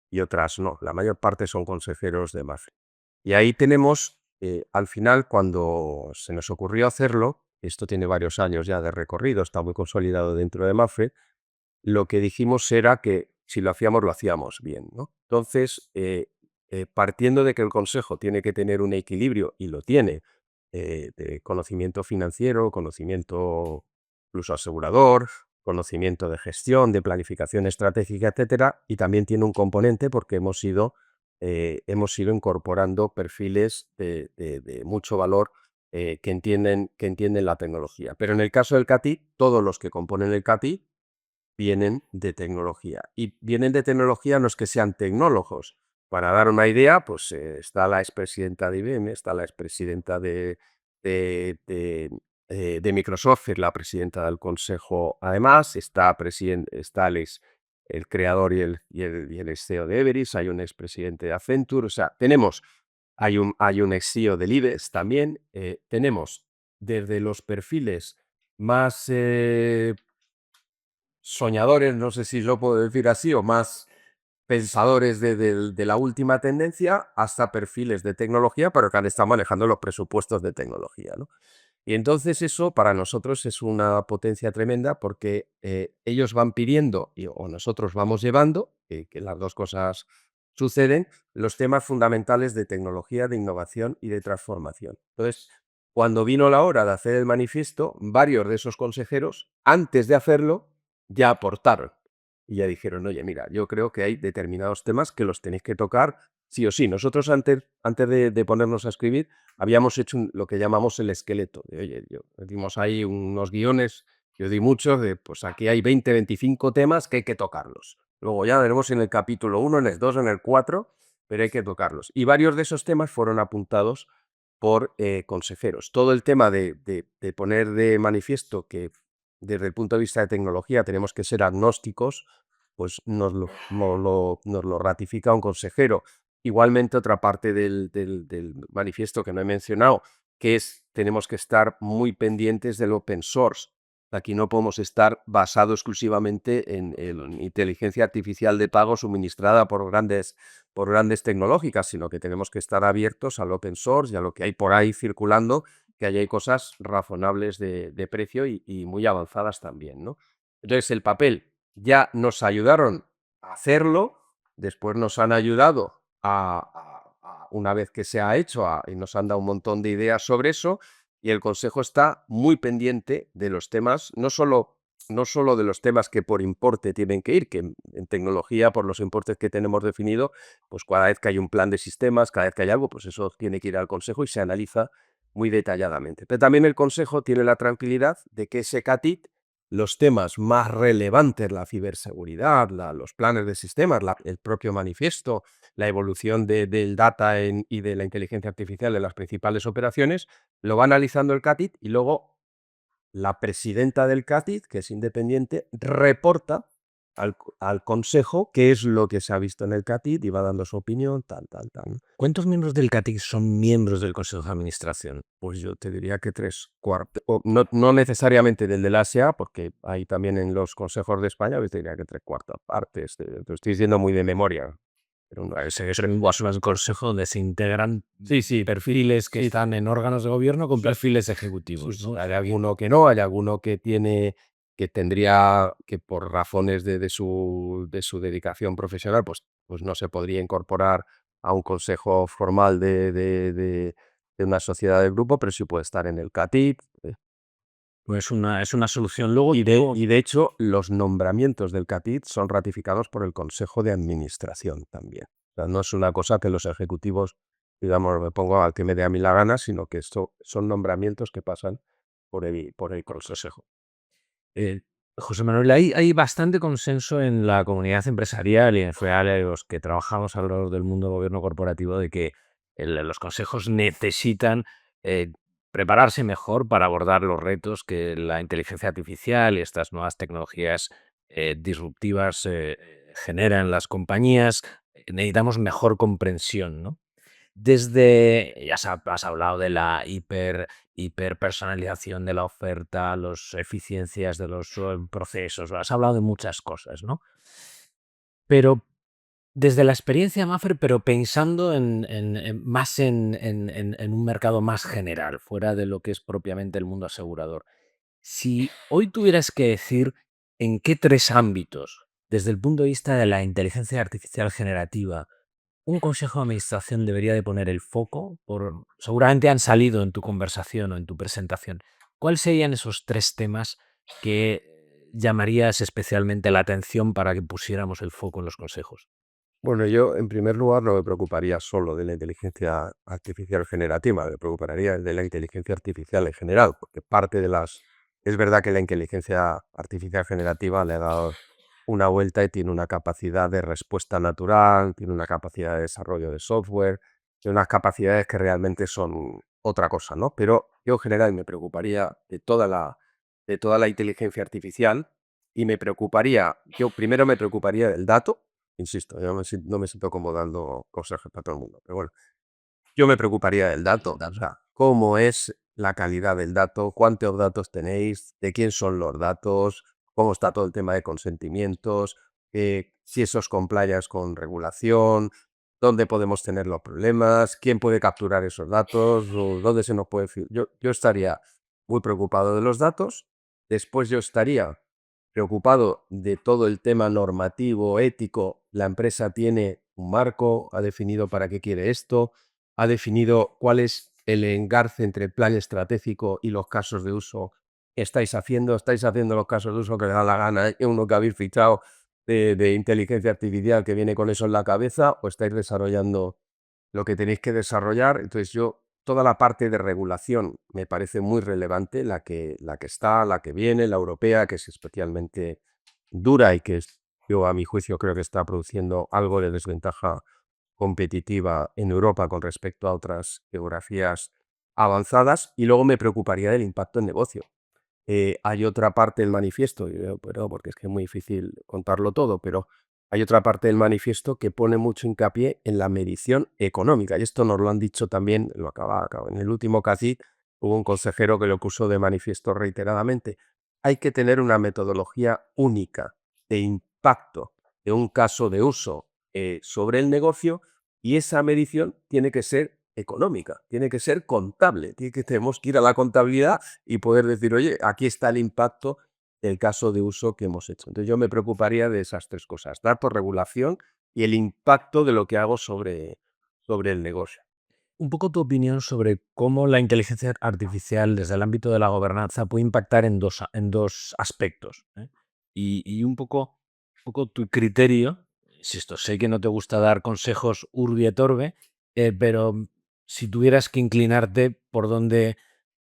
y otras no. La mayor parte son consejeros de MAPFRE. Y ahí tenemos, al final, cuando se nos ocurrió hacerlo, esto tiene varios años ya de recorrido, está muy consolidado dentro de MAPFRE, lo que dijimos era que si lo hacíamos bien, ¿no? Entonces, partiendo de que el consejo tiene que tener un equilibrio, y lo tiene, de conocimiento financiero, conocimiento incluso asegurador, conocimiento de gestión, de planificación estratégica, etcétera, y también tiene un componente porque hemos ido incorporando perfiles de mucho valor que entienden la tecnología. Pero en el caso del CATI, todos los que componen el CATI vienen de tecnología. Y vienen de tecnología no es que sean tecnólogos. Para dar una idea, pues está la expresidenta de IBM, está la expresidenta de, de, de Microsoft, es la presidenta del consejo además, está el creador y el ex CEO de Everest, hay un expresidente de Accenture, o sea, hay un ex CEO del IBEX también, tenemos desde los perfiles más soñadores, no sé si lo puedo decir así, o más pensadores de la última tendencia, hasta perfiles de tecnología, pero que han estado manejando los presupuestos de tecnología, ¿no? Y entonces eso para nosotros es una potencia tremenda porque ellos van pidiendo o nosotros vamos llevando, que las dos cosas suceden los temas fundamentales de tecnología, de innovación y de transformación. Entonces, cuando vino la hora de hacer el manifiesto, varios de esos consejeros, antes de hacerlo, ya aportaron. Y ya dijeron, oye, mira, yo creo que hay determinados temas que los tenéis que tocar sí o sí. Nosotros antes de ponernos a escribir, habíamos hecho lo que llamamos el esqueleto. Oye, dimos ahí unos guiones, yo di muchos, pues aquí hay 20, 25 temas que hay que tocarlos. Luego ya veremos en el capítulo 1, en el 2, en el 4, pero hay que tocarlos. Y varios de esos temas fueron apuntados por consejeros. Todo el tema de poner de manifiesto que desde el punto de vista de tecnología tenemos que ser agnósticos, pues nos lo ratifica un consejero. Igualmente, otra parte del manifiesto que no he mencionado, que es tenemos que estar muy pendientes del open source. Aquí no podemos estar basado exclusivamente en inteligencia artificial de pago suministrada por grandes tecnológicas, sino que tenemos que estar abiertos al open source y a lo que hay por ahí circulando, que ahí hay cosas razonables de precio y muy avanzadas también, ¿no? Entonces, el papel ya nos ayudaron a hacerlo, después nos han ayudado una vez que se ha hecho y nos han dado un montón de ideas sobre eso, y el Consejo está muy pendiente de los temas, no solo de los temas que por importe tienen que ir, que en tecnología, por los importes que tenemos definido, pues cada vez que hay un plan de sistemas, cada vez que hay algo, pues eso tiene que ir al Consejo y se analiza muy detalladamente. Pero también el Consejo tiene la tranquilidad de que ese CATIT, los temas más relevantes, la ciberseguridad, los planes de sistemas, el propio manifiesto, la evolución del data y de la inteligencia artificial en las principales operaciones, lo va analizando el CATIT y luego la presidenta del CATIT, que es independiente, reporta al Consejo qué es lo que se ha visto en el CATIT y va dando su opinión, tal, tal, tal. ¿Cuántos miembros del CATIC son miembros del Consejo de Administración? Pues yo te diría que 3/4, no necesariamente del del ASEA, porque hay también en los consejos de España, yo te diría que 3/4 partes, te estoy diciendo muy de memoria. Pero Es un consejo donde se integran sí, perfiles que sí, están en órganos de gobierno con perfiles ejecutivos, sí, ¿no? hay alguno que no, hay alguno que tendría que por razones de su dedicación profesional, pues no se podría incorporar a un consejo formal de una sociedad de grupo, pero sí puede estar en el CATIP. Pues es una solución. Luego, Y de hecho, los nombramientos del CATIT son ratificados por el Consejo de Administración también. O sea, no es una cosa que los ejecutivos, digamos, me pongo al que me dé a mí la gana, sino que esto son nombramientos que pasan por el Consejo. eh, José Manuel, hay bastante consenso en la comunidad empresarial y en general en los que trabajamos alrededor del mundo de gobierno corporativo de que los consejos necesitan eh, prepararse mejor para abordar los retos que la inteligencia artificial y estas nuevas tecnologías disruptivas generan en las compañías. Necesitamos mejor comprensión, ¿no? Ya has hablado de la hiperpersonalización de la oferta, las eficiencias de los procesos, has hablado de muchas cosas, ¿no? Pero desde la experiencia Maffer, pero pensando más en un mercado más general, fuera de lo que es propiamente el mundo asegurador. Si hoy tuvieras que decir en qué 3 ámbitos, desde el punto de vista de la inteligencia artificial generativa, un consejo de administración debería de poner el foco, seguramente han salido en tu conversación o en tu presentación. ¿Cuáles serían esos 3 temas que llamarías especialmente la atención para que pusiéramos el foco en los consejos? Bueno, yo en primer lugar no me preocuparía solo de la inteligencia artificial generativa, me preocuparía de la inteligencia artificial en general, porque es verdad que la inteligencia artificial generativa le ha dado una vuelta y tiene una capacidad de respuesta natural, tiene una capacidad de desarrollo de software, tiene unas capacidades que realmente son otra cosa, ¿no? Pero yo en general me preocuparía de toda la inteligencia artificial y yo primero me preocuparía del dato. Insisto, yo no me siento cómodo dando consejos para todo el mundo, pero bueno, yo me preocuparía del dato, o sea, cómo es la calidad del dato, cuántos datos tenéis, de quién son los datos, cómo está todo el tema de consentimientos, si esos compliance con regulación, dónde podemos tener los problemas, quién puede capturar esos datos, o dónde se nos puede... Yo estaría muy preocupado de los datos, después yo estaría preocupado de todo el tema normativo, ético. La empresa tiene un marco, ha definido para qué quiere esto, ha definido cuál es el engarce entre el plan estratégico y los casos de uso que estáis haciendo los casos de uso que le da la gana, uno que habéis fichado de inteligencia artificial que viene con eso en la cabeza, o estáis desarrollando lo que tenéis que desarrollar. Entonces yo, toda la parte de regulación me parece muy relevante, la que está, la que viene, la europea, que es especialmente dura y que yo a mi juicio creo que está produciendo algo de desventaja competitiva en Europa con respecto a otras geografías avanzadas. Y luego me preocuparía del impacto en negocio. Hay otra parte del manifiesto, pero porque es que es muy difícil contarlo todo, pero hay otra parte del manifiesto que pone mucho hincapié en la medición económica. Y esto nos lo han dicho también, acabo, en el último CACID hubo un consejero que lo puso de manifiesto reiteradamente. Hay que tener una metodología única de impacto de un caso de uso sobre el negocio, y esa medición tiene que ser económica, tiene que ser contable, tenemos que ir a la contabilidad y poder decir, oye, aquí está el impacto del caso de uso que hemos hecho. Entonces yo me preocuparía de esas tres cosas: datos, regulación y el impacto de lo que hago sobre el negocio. Un poco tu opinión sobre cómo la inteligencia artificial desde el ámbito de la gobernanza puede impactar en dos aspectos, ¿eh? Y un poco tu criterio, insisto, sé que no te gusta dar consejos urbi et orbe, pero si tuvieras que inclinarte, ¿por dónde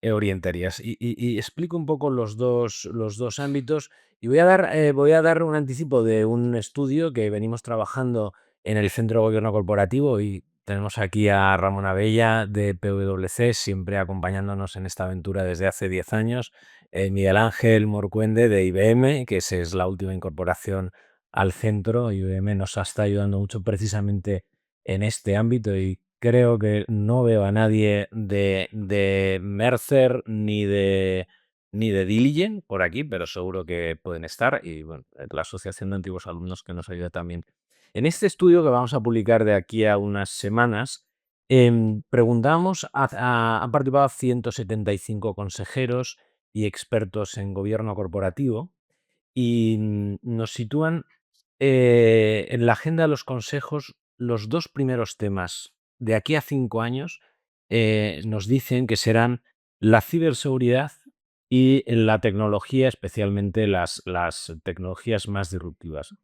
orientarías? Y explico un poco los dos ámbitos y voy a dar un anticipo de un estudio que venimos trabajando en el Centro de Gobierno Corporativo, y tenemos aquí a Ramón Abella de PwC, siempre acompañándonos en esta aventura desde hace 10 años, Miguel Ángel Morcuende de IBM, que es la última incorporación al centro. IBM nos está ayudando mucho precisamente en este ámbito, y creo que no veo a nadie de Mercer ni de Diligent por aquí, pero seguro que pueden estar. Y bueno, la Asociación de Antiguos Alumnos, que nos ayuda también. En este estudio que vamos a publicar de aquí a unas semanas, preguntamos, han participado 175 consejeros y expertos en gobierno corporativo, y nos sitúan en la agenda de los consejos los dos primeros temas de aquí a 5 años. Nos dicen que serán la ciberseguridad y la tecnología, especialmente las tecnologías más disruptivas,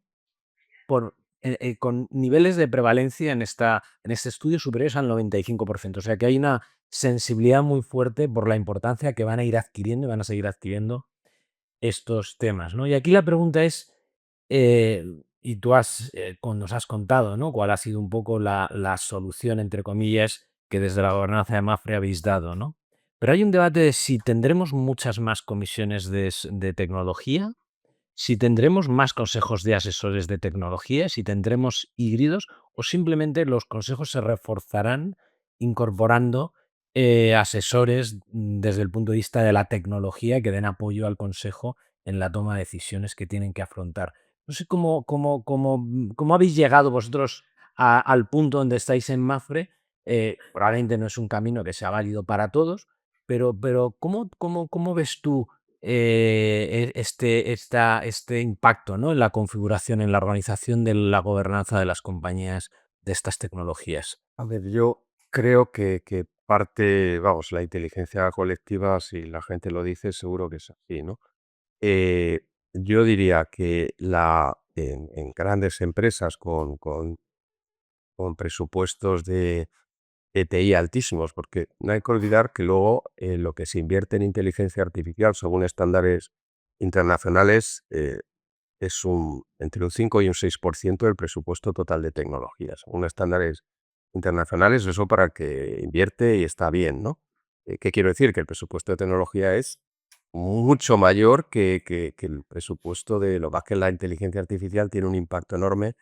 con niveles de prevalencia en este estudio superiores al 95%. O sea que hay una sensibilidad muy fuerte por la importancia que van a ir adquiriendo y van a seguir adquiriendo estos temas, ¿no? Y aquí la pregunta es, y tú nos has contado, ¿no?, cuál ha sido un poco la solución, entre comillas, que desde la gobernanza de Mafre habéis dado, ¿no? Pero hay un debate de si tendremos muchas más comisiones de tecnología, si tendremos más consejos de asesores de tecnología, si tendremos híbridos, o simplemente los consejos se reforzarán incorporando asesores desde el punto de vista de la tecnología, que den apoyo al consejo en la toma de decisiones que tienen que afrontar. No sé cómo habéis llegado vosotros al punto donde estáis en Mafre. Probablemente no es un camino que sea válido para todos, pero ¿cómo ves tú este impacto, ¿no?, en la configuración, en la organización de la gobernanza de las compañías de estas tecnologías? A ver, yo creo que parte, vamos, la inteligencia colectiva, si la gente lo dice, seguro que es así, ¿no? Yo diría que en grandes empresas con presupuestos de TI altísimos, porque no hay que olvidar que luego lo que se invierte en inteligencia artificial según estándares internacionales es entre un 5 y un 6% del presupuesto total de tecnologías. Según estándares internacionales, eso para el que invierte y está bien, ¿no? ¿Qué quiero decir? Que el presupuesto de tecnología es mucho mayor que el presupuesto de lo más, que la inteligencia artificial tiene un impacto enorme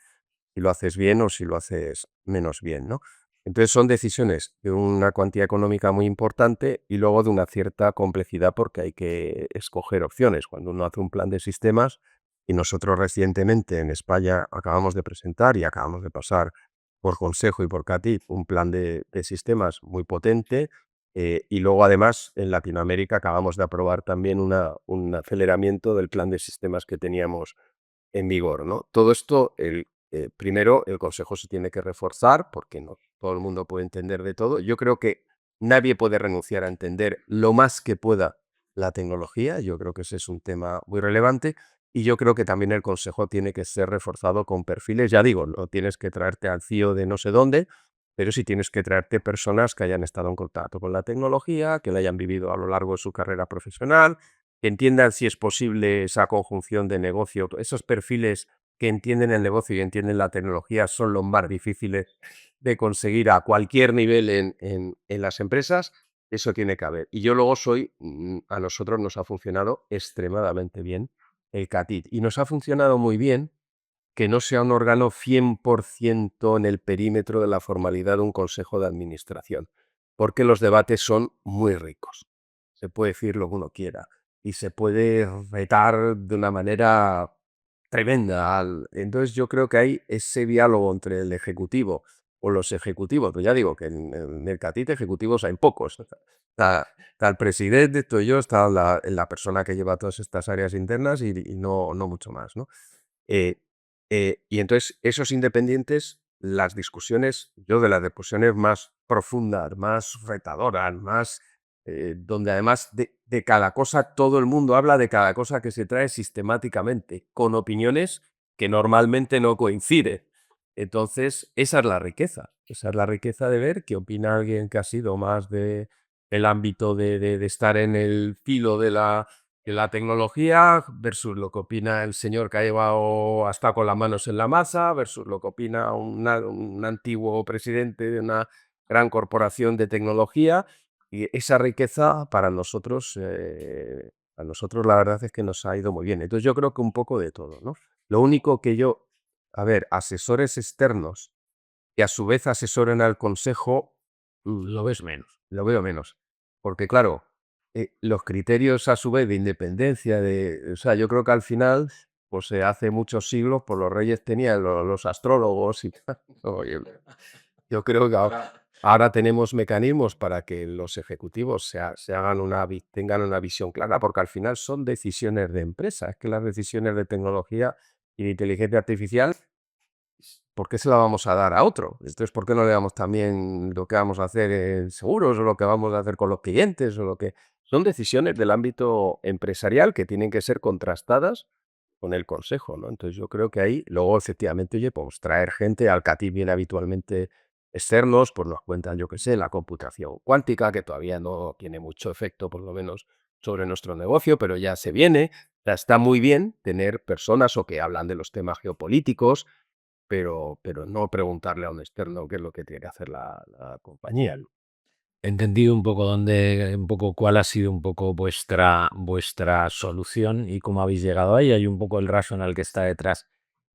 si lo haces bien o si lo haces menos bien, ¿no? Entonces son decisiones de una cuantía económica muy importante y luego de una cierta complejidad, porque hay que escoger opciones. Cuando uno hace un plan de sistemas, y nosotros recientemente en España acabamos de presentar y acabamos de pasar por Consejo y por CATIF un plan de sistemas muy potente, y luego además en Latinoamérica acabamos de aprobar también un aceleramiento del plan de sistemas que teníamos en vigor, ¿no? Todo esto, primero, el consejo se tiene que reforzar porque no todo el mundo puede entender de todo. Yo creo que nadie puede renunciar a entender lo más que pueda la tecnología. Yo creo que ese es un tema muy relevante. Y yo creo que también el consejo tiene que ser reforzado con perfiles. Ya digo, no tienes que traerte al CEO de no sé dónde, pero sí tienes que traerte personas que hayan estado en contacto con la tecnología, que la hayan vivido a lo largo de su carrera profesional, que entiendan si es posible esa conjunción de negocio. Esos perfiles que entienden el negocio y entienden la tecnología son los más difíciles de conseguir a cualquier nivel en las empresas. Eso tiene que haber. Y yo luego a nosotros nos ha funcionado extremadamente bien el CATIT. Y nos ha funcionado muy bien que no sea un órgano 100% en el perímetro de la formalidad de un consejo de administración, porque los debates son muy ricos. Se puede decir lo que uno quiera y se puede retar de una manera tremenda. Entonces yo creo que hay ese diálogo entre el ejecutivo o los ejecutivos, pues ya digo que en el CATIT ejecutivos hay pocos. Está el presidente, estoy yo, está la persona que lleva todas estas áreas internas y no mucho más, ¿no? Eh, y entonces esos independientes, las discusiones, yo de las discusiones más profundas, más retadoras, más donde además de cada cosa, todo el mundo habla de cada cosa que se trae sistemáticamente, con opiniones que normalmente no coinciden. Entonces, esa es la riqueza de ver qué opina alguien que ha sido más del ámbito de estar en el filo de la tecnología versus lo que opina el señor que ha llevado hasta con las manos en la masa, versus lo que opina un antiguo presidente de una gran corporación de tecnología. Y esa riqueza a nosotros la verdad es que nos ha ido muy bien. Entonces yo creo que un poco de todo, ¿no? Lo único que a ver, asesores externos que a su vez asesoren al consejo, Lo ves menos. lo veo menos. Porque claro, los criterios a su vez de independencia, o sea, yo creo que al final, pues hace muchos siglos, pues los reyes tenían los astrólogos y tal. Oye, yo creo que ahora tenemos mecanismos para que los ejecutivos se hagan tengan una visión clara, porque al final son decisiones de empresa. Es que las decisiones de tecnología y de inteligencia artificial, ¿por qué se la vamos a dar a otro? Entonces, ¿por qué no le damos también lo que vamos a hacer en seguros o lo que vamos a hacer con los clientes o lo que... Son decisiones del ámbito empresarial que tienen que ser contrastadas con el consejo, ¿no? Entonces yo creo que ahí, luego efectivamente, oye, pues traer gente al CATIB viene habitualmente externos, pues nos cuentan, yo qué sé, la computación cuántica, que todavía no tiene mucho efecto, por lo menos, sobre nuestro negocio, pero ya se viene. O sea, está muy bien tener personas o que hablan de los temas geopolíticos, pero no preguntarle a un externo qué es lo que tiene que hacer la compañía. He entendido un poco un poco cuál ha sido un poco vuestra solución y cómo habéis llegado ahí, hay un poco el racional que está detrás.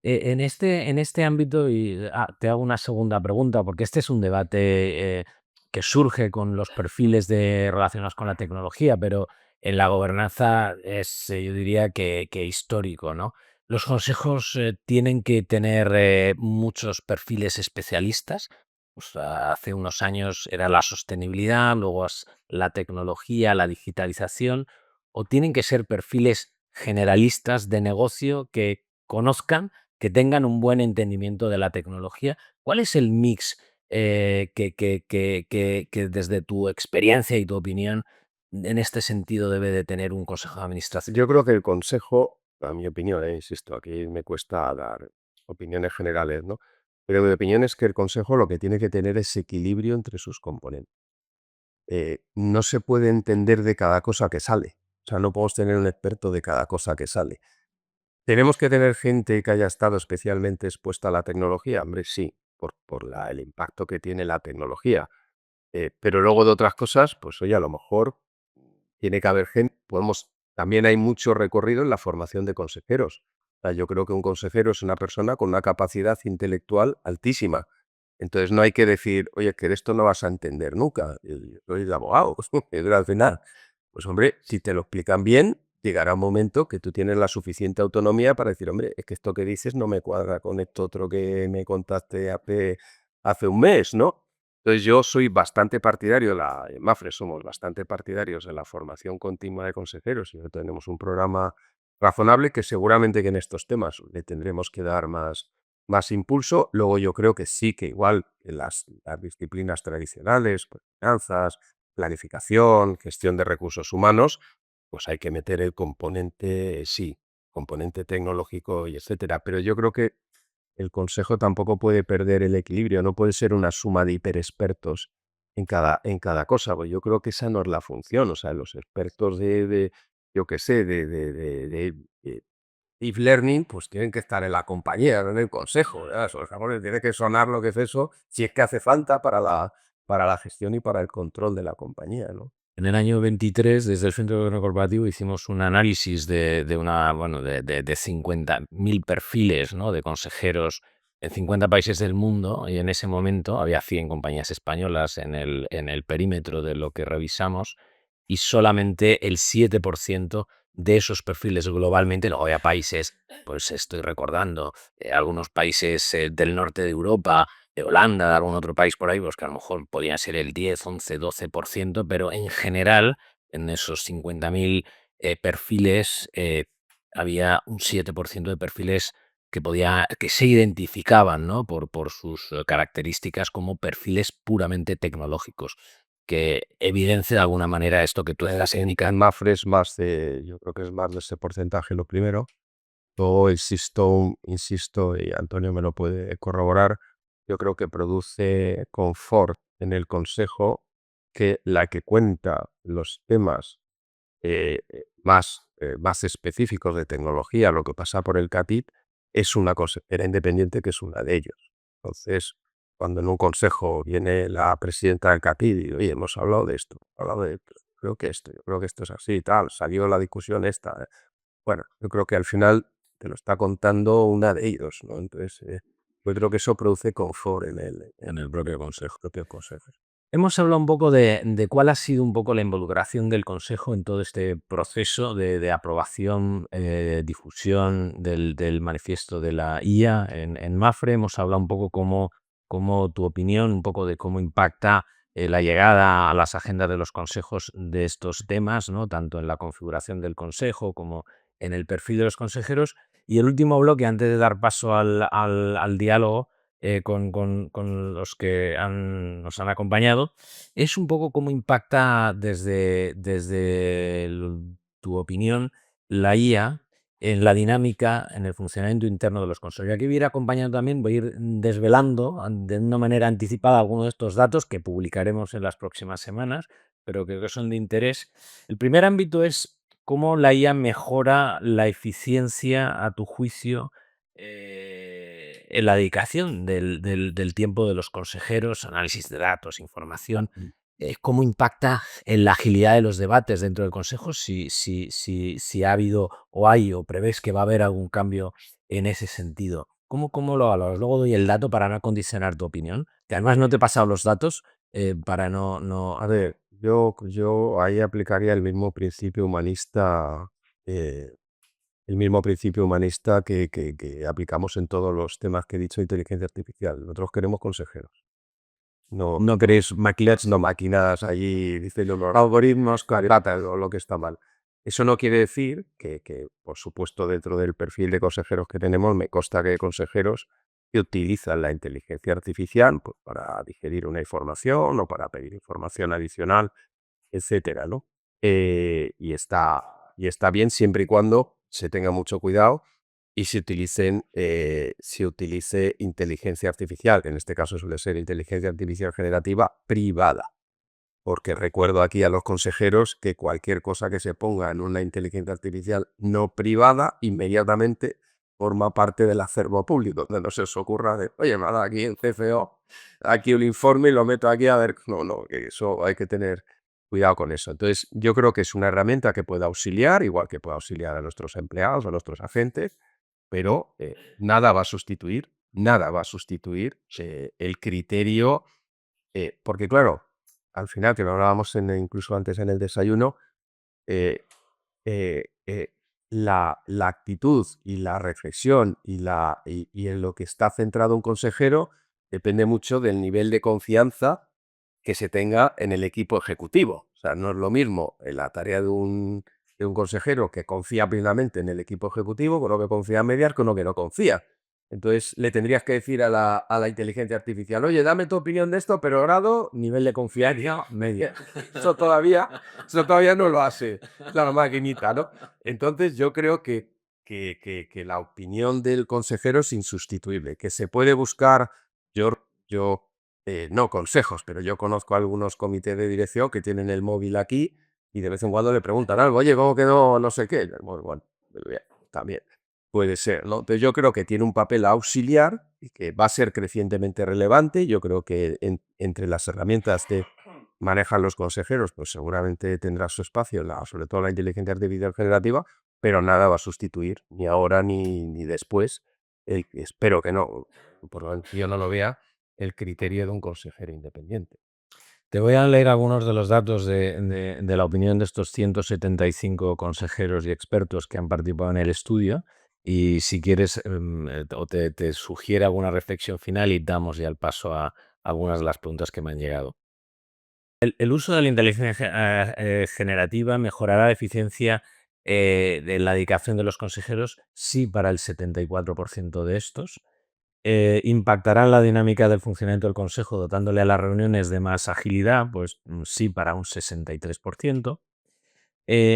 En este ámbito, y te hago una segunda pregunta, porque este es un debate que surge con los perfiles relacionados con la tecnología, pero en la gobernanza es, yo diría que histórico, ¿no? Los consejos tienen que tener muchos perfiles especialistas. Pues, hace unos años era la sostenibilidad, luego la tecnología, la digitalización, o tienen que ser perfiles generalistas de negocio que conozcan, que tengan un buen entendimiento de la tecnología. ¿Cuál es el mix que desde tu experiencia y tu opinión en este sentido debe de tener un consejo de administración? Yo creo que el consejo, a mi opinión, insisto, aquí me cuesta dar opiniones generales, ¿no? Pero mi opinión es que el consejo lo que tiene que tener es equilibrio entre sus componentes. No se puede entender de cada cosa que sale. O sea, no podemos tener un experto de cada cosa que sale. ¿Tenemos que tener gente que haya estado especialmente expuesta a la tecnología? Hombre, sí, por el impacto que tiene la tecnología. Pero luego de otras cosas, pues oye, a lo mejor tiene que haber gente, también hay mucho recorrido en la formación de consejeros. O sea, yo creo que un consejero es una persona con una capacidad intelectual altísima. Entonces no hay que decir, oye, que de esto no vas a entender nunca. Yo soy de abogado, pero al final, pues hombre, si te lo explican bien, llegará un momento que tú tienes la suficiente autonomía para decir, hombre, es que esto que dices no me cuadra con esto otro que me contaste hace un mes, ¿no? Entonces yo soy bastante partidario, en Mafre somos bastante partidarios de la formación continua de consejeros y tenemos un programa razonable que seguramente que en estos temas le tendremos que dar más impulso. Luego yo creo que sí, que igual en las disciplinas tradicionales, pues, finanzas, planificación, gestión de recursos humanos, pues hay que meter el componente, sí, componente tecnológico y etcétera. Pero yo creo que el consejo tampoco puede perder el equilibrio, no puede ser una suma de hiperexpertos en cada cosa, pues yo creo que esa no es la función, o sea, los expertos yo qué sé, de deep learning, pues tienen que estar en la compañía, no en el consejo, ¿verdad? O sea, bueno, tiene que sonar lo que es eso, si es que hace falta para la gestión y para el control de la compañía, ¿no? En el año 23, desde el Centro de Gobierno Corporativo, hicimos un análisis de 50.000 perfiles, ¿no?, de consejeros en 50 países del mundo, y en ese momento había 100 compañías españolas en el perímetro de lo que revisamos, y solamente el 7% de esos perfiles globalmente. Luego había países, pues estoy recordando, algunos países del norte de Europa, de Holanda, de algún otro país por ahí, pues que a lo mejor podía ser el 10, 11, 12%, pero en general, en esos 50.000 perfiles, había un 7% de perfiles que se identificaban, ¿no?, por sus características como perfiles puramente tecnológicos, que evidencia de alguna manera esto que tú estás indicando. Mafre es más yo creo que es más de ese porcentaje lo primero. Luego insisto, y Antonio me lo puede corroborar, yo creo que produce confort en el consejo que la que cuenta los temas más específicos de tecnología, lo que pasa por el CAPIT, es una consejera independiente que es una de ellos. Entonces, cuando en un consejo viene la presidenta del CAPIT y, oye, hemos hablado de esto, hablado de esto, yo creo que esto es así y tal, salió la discusión esta. Bueno, yo creo que al final te lo está contando una de ellos, ¿no? Entonces, yo creo que eso produce confort en En el propio consejo. el propio consejo. Hemos hablado un poco de cuál ha sido un poco la involucración del Consejo en todo este proceso de aprobación, difusión del manifiesto de la IA en Mafre. Hemos hablado un poco cómo tu opinión, un poco de cómo impacta la llegada a las agendas de los consejos de estos temas, ¿no?, tanto en la configuración del consejo como en el perfil de los consejeros. Y el último bloque, antes de dar paso al diálogo con los que nos han acompañado, es un poco cómo impacta desde tu opinión la IA en la dinámica, en el funcionamiento interno de los consejos. Y aquí voy a ir acompañando también, voy a ir desvelando de una manera anticipada algunos de estos datos que publicaremos en las próximas semanas, pero que creo que son de interés. El primer ámbito es cómo la IA mejora la eficiencia, a tu juicio, en la dedicación del tiempo de los consejeros, análisis de datos, información, cómo impacta en la agilidad de los debates dentro del consejo, si ha habido o hay o prevés que va a haber algún cambio en ese sentido. ¿Cómo lo valoras? Luego doy el dato para no condicionar tu opinión, que además no te he pasado los datos para no. A ver, yo ahí aplicaría eh, el mismo principio humanista que aplicamos en todos los temas que he dicho de inteligencia artificial. Nosotros queremos consejeros. No queréis máquinas, no máquinas allí diciendo los algoritmos, o lo que está mal. Eso no quiere decir por supuesto, dentro del perfil de consejeros que tenemos, me consta que hay consejeros que utilizan la inteligencia artificial, pues, para digerir una información o para pedir información adicional, etcétera, ¿no? Y está bien siempre y cuando se tenga mucho cuidado y se utilice inteligencia artificial, que en este caso suele ser inteligencia artificial generativa privada. Porque recuerdo aquí a los consejeros que cualquier cosa que se ponga en una inteligencia artificial no privada, inmediatamente forma parte del acervo público. Donde no se os ocurra de, oye, me ha dado aquí en CFO, aquí un informe y lo meto aquí a ver. No, no, que eso hay que tener cuidado con eso. Entonces, yo creo que es una herramienta que puede auxiliar, igual que puede auxiliar a nuestros empleados, a nuestros agentes, pero nada va a sustituir el criterio, porque claro, al final, que lo hablábamos incluso antes en el desayuno, eh, eh, eh, la actitud y la reflexión y en lo que está centrado un consejero depende mucho del nivel de confianza que se tenga en el equipo ejecutivo. O sea, no es lo mismo la tarea de un consejero que confía plenamente en el equipo ejecutivo con lo que confía a medias con lo que no confía. Entonces le tendrías que decir a la inteligencia artificial, oye, dame tu opinión de esto, pero grado, nivel de confianza media. Eso todavía, eso todavía no lo hace la maquinita, ¿no? Entonces yo creo que la opinión del consejero es insustituible, que se puede buscar, no consejos, pero yo conozco algunos comités de dirección que tienen el móvil aquí y de vez en cuando le preguntan algo, oye, ¿cómo quedó no sé qué? Bueno, bien, también. Puede ser, ¿no? Entonces yo creo que tiene un papel auxiliar y que va a ser crecientemente relevante. Yo creo que entre las herramientas que manejan los consejeros, pues seguramente tendrá su espacio, sobre todo la inteligencia artificial generativa, pero nada va a sustituir, ni ahora ni después. Espero que no, por lo menos yo no lo vea, el criterio de un consejero independiente. Te voy a leer algunos de los datos de la opinión de estos 175 consejeros y expertos que han participado en el estudio y si quieres o te sugiere alguna reflexión final y damos ya el paso a algunas de las preguntas que me han llegado. El uso de la inteligencia generativa mejorará la eficiencia de la dedicación de los consejeros, sí, para el 74% de estos. ¿Impactará en la dinámica del funcionamiento del consejo, dotándole a las reuniones de más agilidad? Pues sí, para un 63%.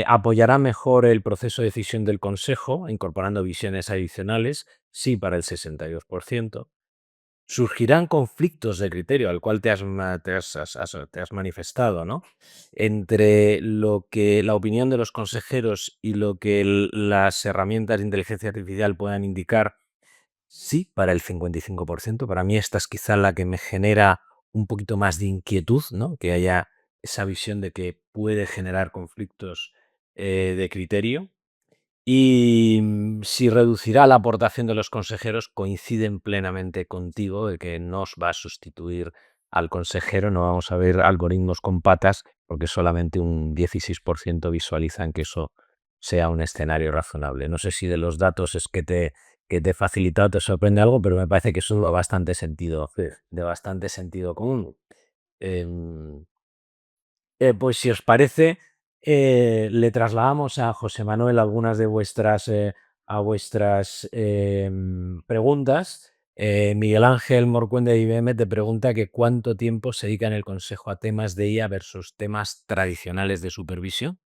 ¿Apoyará mejor el proceso de decisión del consejo, incorporando visiones adicionales? Sí, para el 62%. Surgirán conflictos de criterio, al cual te has manifestado, ¿no? Entre lo que la opinión de los consejeros y lo que las herramientas de inteligencia artificial puedan indicar. Sí, para el 55%. Para mí esta es quizá la que me genera un poquito más de inquietud, ¿no? Que haya esa visión de que puede generar conflictos de criterio. Y si reducirá la aportación de los consejeros, coinciden plenamente contigo de que no os va a sustituir al consejero, no vamos a ver algoritmos con patas, porque solamente un 16% visualizan que eso sea un escenario razonable. No sé si de los datos es que te he facilitado te sorprende algo, pero me parece que es Sí. de bastante sentido común. Em, pues si os parece, le trasladamos a José Manuel algunas de vuestras preguntas. Miguel Ángel Morcuende de IBM te pregunta que cuánto tiempo se dedica en el consejo a temas de IA versus temas tradicionales de supervisión.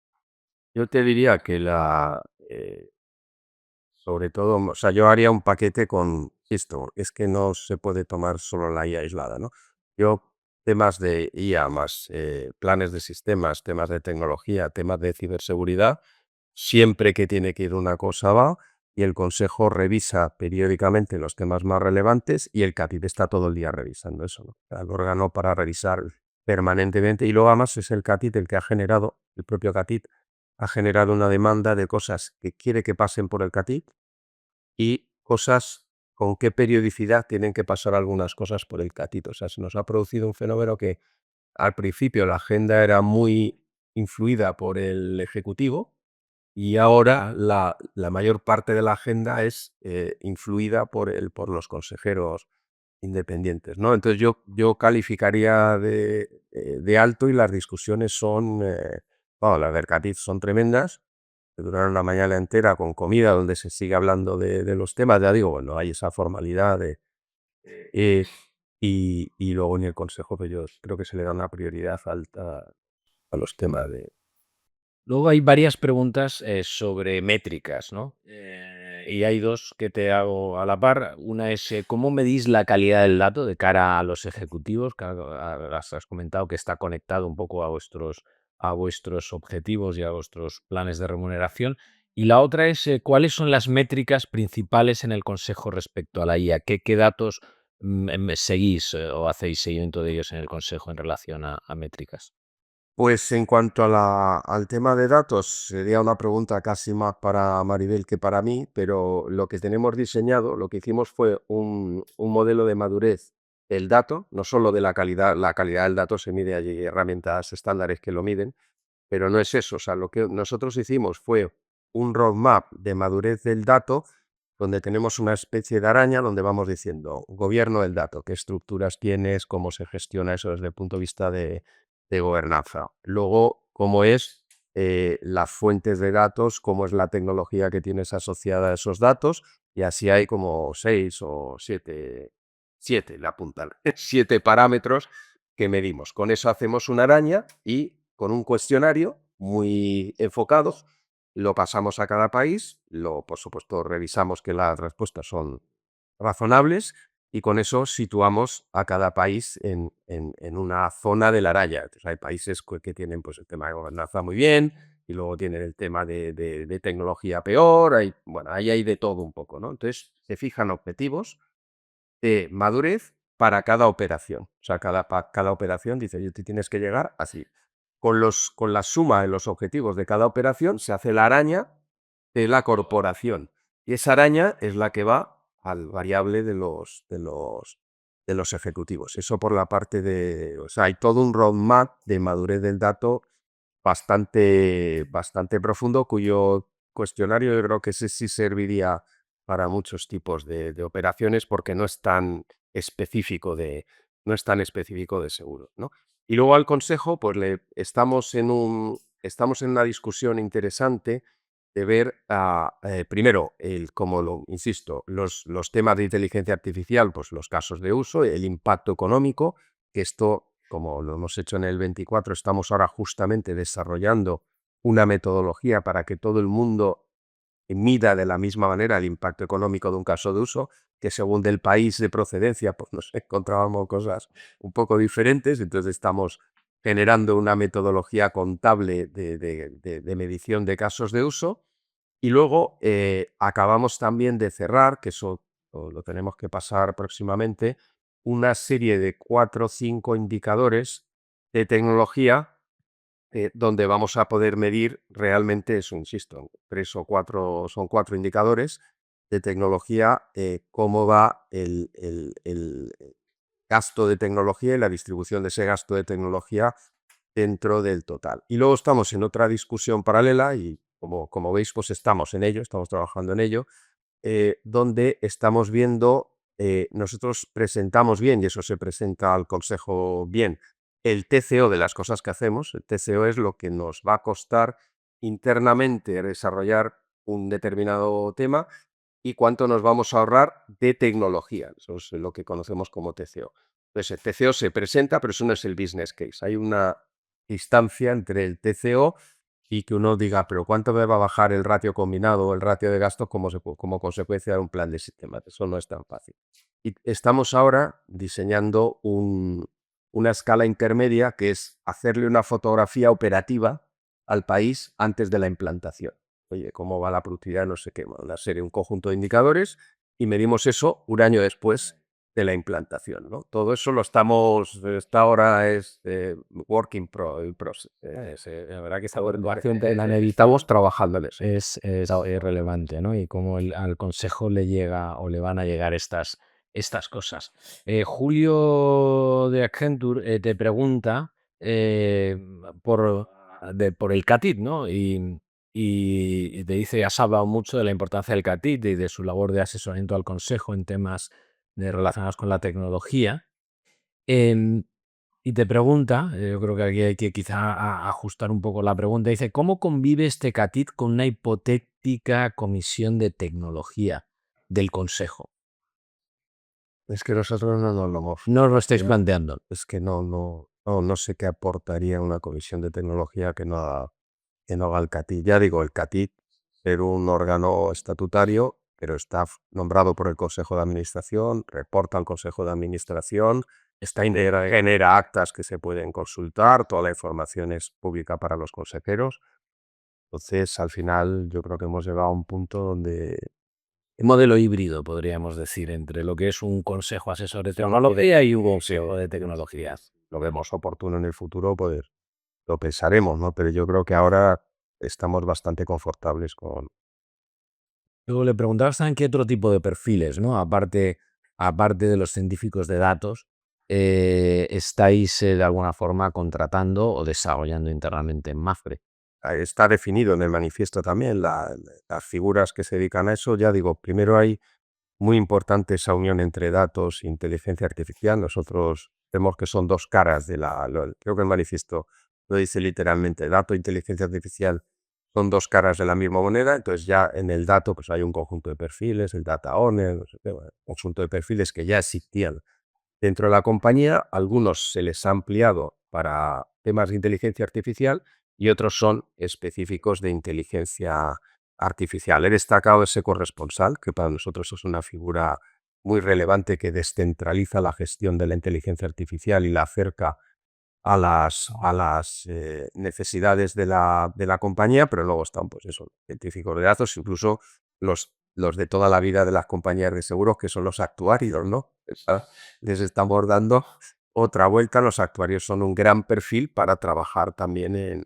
Yo te diría que sobre todo, o sea, yo haría un paquete con esto, es que no se puede tomar solo la IA aislada, ¿no? Yo, temas de IA más planes de sistemas, temas de tecnología, temas de ciberseguridad, siempre que tiene que ir una cosa va y el consejo revisa periódicamente los temas más relevantes y el CAPIB está todo el día revisando eso, ¿no? El órgano para revisar permanentemente y luego además es el CATIT el que ha generado, el propio CATIT ha generado una demanda de cosas que quiere que pasen por el CATIT y cosas con qué periodicidad tienen que pasar algunas cosas por el CATIT. O sea, se nos ha producido un fenómeno que al principio la agenda era muy influida por el Ejecutivo y ahora la mayor parte de la agenda es influida por los consejeros independientes, ¿no? Entonces yo calificaría de alto y las discusiones son, bueno, las del CATIF son tremendas, que duraron la mañana entera con comida donde se sigue hablando de los temas, ya digo, bueno, hay esa formalidad eh, y luego en el consejo, pues yo creo que se le da una prioridad alta a los temas de... Luego hay varias preguntas sobre métricas, ¿no? Y hay dos que te hago a la par. Una es, ¿cómo medís la calidad del dato de cara a los ejecutivos? Claro, has comentado que está conectado un poco a vuestros objetivos y a vuestros planes de remuneración. Y la otra es, ¿cuáles son las métricas principales en el consejo respecto a la IA? ¿Qué datos seguís o hacéis seguimiento de ellos en el consejo en relación a métricas? Pues en cuanto al tema de datos, sería una pregunta casi más para Maribel que para mí, pero lo que tenemos diseñado, lo que hicimos fue un modelo de madurez del dato, no solo de la calidad del dato se mide, hay herramientas estándares que lo miden, pero no es eso, o sea, lo que nosotros hicimos fue un roadmap de madurez del dato, donde tenemos una especie de araña donde vamos diciendo, gobierno del dato, qué estructuras tienes, cómo se gestiona eso desde el punto de vista de gobernanza. Luego, cómo es las fuentes de datos, cómo es la tecnología que tienes asociada a esos datos Y así hay como 6 o 7, le apuntan, 7 parámetros que medimos. Con eso hacemos una araña y con un cuestionario muy enfocado lo pasamos a cada país, por supuesto revisamos que las respuestas son razonables y con eso situamos a cada país en una zona de la araña. Entonces, hay países que tienen pues, el tema de gobernanza muy bien y luego tienen el tema de tecnología peor. Bueno, ahí hay de todo un poco, ¿no? Entonces, se fijan objetivos de madurez para cada operación. O sea, cada operación dice, tú tienes que llegar así. Con la suma de los objetivos de cada operación se hace la araña de la corporación. Y esa araña es la que va al variable de los ejecutivos. Eso por la parte de, o sea, hay todo un roadmap de madurez del dato bastante profundo, cuyo cuestionario yo creo que ese sí serviría para muchos tipos de operaciones porque no es tan específico de seguros, ¿no? Y luego al consejo, pues estamos en una discusión interesante de ver, primero, insisto, los temas de inteligencia artificial, pues los casos de uso, el impacto económico, que esto, como lo hemos hecho en el 24, estamos ahora justamente desarrollando una metodología para que todo el mundo mida de la misma manera el impacto económico de un caso de uso, que según del país de procedencia, pues nos encontrábamos cosas un poco diferentes, entonces estamos generando una metodología contable de medición de casos de uso y luego acabamos también de cerrar, que eso lo tenemos que pasar próximamente, una serie de 4 o 5 indicadores de tecnología donde vamos a poder medir realmente eso, insisto, 3 o 4, son 4 indicadores de tecnología, cómo va el gasto de tecnología y la distribución de ese gasto de tecnología dentro del total. Y luego estamos en otra discusión paralela y como veis, pues estamos en ello, estamos trabajando en ello, donde estamos viendo, nosotros presentamos bien, y eso se presenta al Consejo bien, el TCO de las cosas que hacemos. El TCO es lo que nos va a costar internamente desarrollar un determinado tema y cuánto nos vamos a ahorrar de tecnología. Eso es lo que conocemos como TCO. Entonces, el TCO se presenta, pero eso no es el business case. Hay una distancia entre el TCO y que uno diga, pero ¿cuánto me va a bajar el ratio combinado o el ratio de gastos como consecuencia de un plan de sistemas? Eso no es tan fácil. Y estamos ahora diseñando una escala intermedia que es hacerle una fotografía operativa al país antes de la implantación. Oye, ¿cómo va la productividad? No sé qué, una serie, un conjunto de indicadores y medimos eso un año después de la implantación, ¿no? Todo eso esta ahora es work in process. La verdad que esta Evaluación la necesitamos trabajando en eso. es relevante, ¿no? Y cómo al consejo le llega o le van a llegar estas cosas. Julio de Accenture te pregunta por el CATID, ¿no? Y te dice, has hablado mucho de la importancia del CATID y de su labor de asesoramiento al consejo en temas relacionados con la tecnología. Em, y te pregunta, yo creo que aquí hay que quizá ajustar un poco la pregunta, dice, ¿cómo convive este CATID con una hipotética comisión de tecnología del Consejo? Es que nosotros no nos lo hemos No os lo estáis planteado. planteando. Es que no sé qué aportaría una comisión de tecnología que no haga el CATID. Ya digo, el CATID es un órgano estatutario, pero está nombrado por el Consejo de Administración, reporta al Consejo de Administración, genera actas que se pueden consultar, toda la información es pública para los consejeros. Entonces, al final, yo creo que hemos llegado a un punto donde Un modelo híbrido, podríamos decir, entre lo que es un consejo asesor de tecnología y un consejo de tecnología. lo vemos oportuno en el futuro, pues lo pensaremos, ¿no? Pero yo creo que ahora estamos bastante confortables con. Luego le preguntabas también qué otro tipo de perfiles, ¿no? Aparte de los científicos de datos, estáis de alguna forma contratando o desarrollando internamente en Mafre. Está definido en el manifiesto también las figuras que se dedican a eso. Ya digo, primero hay muy importante esa unión entre datos e inteligencia artificial. Nosotros vemos que son dos caras creo que el manifiesto lo dice literalmente, dato e inteligencia artificial son dos caras de la misma moneda. Entonces ya en el dato pues hay un conjunto de perfiles, el data owner, no sé qué, bueno, un conjunto de perfiles que ya existían dentro de la compañía. Algunos se les ha ampliado para temas de inteligencia artificial y otros son específicos de inteligencia artificial. He destacado ese corresponsal, que para nosotros es una figura muy relevante que descentraliza la gestión de la inteligencia artificial y la acerca a las necesidades de la compañía, pero luego están, pues eso, científicos de datos, incluso los de toda la vida de las compañías de seguros, que son los actuarios, ¿no? Les estamos dando otra vuelta. Los actuarios son un gran perfil para trabajar también en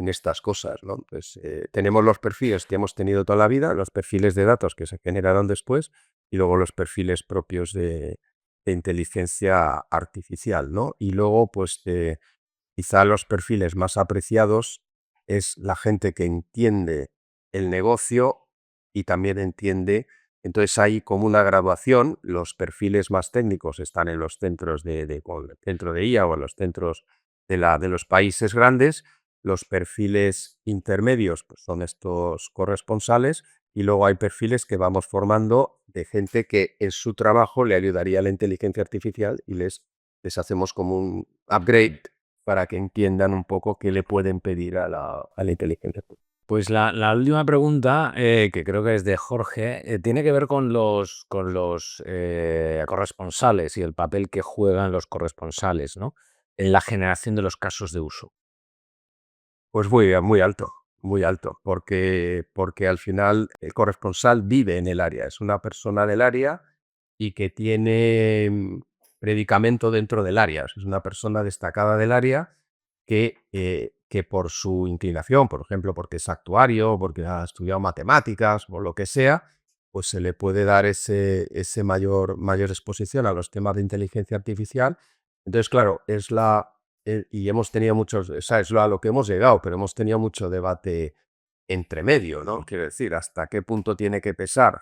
estas cosas, ¿no? Pues tenemos los perfiles que hemos tenido toda la vida, los perfiles de datos que se generaron después y luego los perfiles propios de inteligencia artificial, ¿no? Y luego, pues quizá los perfiles más apreciados es la gente que entiende el negocio y también entiende. Entonces hay como una graduación. Los perfiles más técnicos están en los centros con el centro de IA o en los centros de los países grandes. Los perfiles intermedios pues son estos corresponsales y luego hay perfiles que vamos formando de gente que en su trabajo le ayudaría a la inteligencia artificial y les hacemos como un upgrade para que entiendan un poco qué le pueden pedir a la inteligencia artificial. Pues la última pregunta, que creo que es de Jorge, tiene que ver con los corresponsales y el papel que juegan los corresponsales, ¿no? En la generación de los casos de uso. Pues muy alto, porque al final el corresponsal vive en el área, es una persona del área y que tiene predicamento dentro del área. O sea, es una persona destacada del área que por su inclinación, por ejemplo, porque es actuario, porque ha estudiado matemáticas o lo que sea, pues se le puede dar ese mayor exposición a los temas de inteligencia artificial. Entonces, claro, y hemos tenido muchos, o sea, es a lo que hemos llegado, pero hemos tenido mucho debate entre medio, ¿no? Quiero decir, hasta qué punto tiene que pesar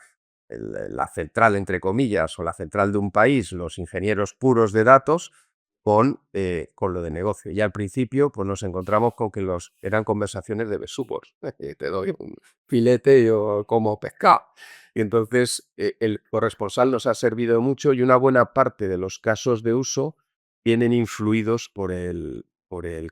la central, entre comillas, o la central de un país, los ingenieros puros de datos, con lo de negocio. Y al principio, pues nos encontramos con que eran conversaciones de besugos. Te doy un filete y yo como pescado. Y entonces el corresponsal nos ha servido mucho y una buena parte de los casos de uso vienen influidos por el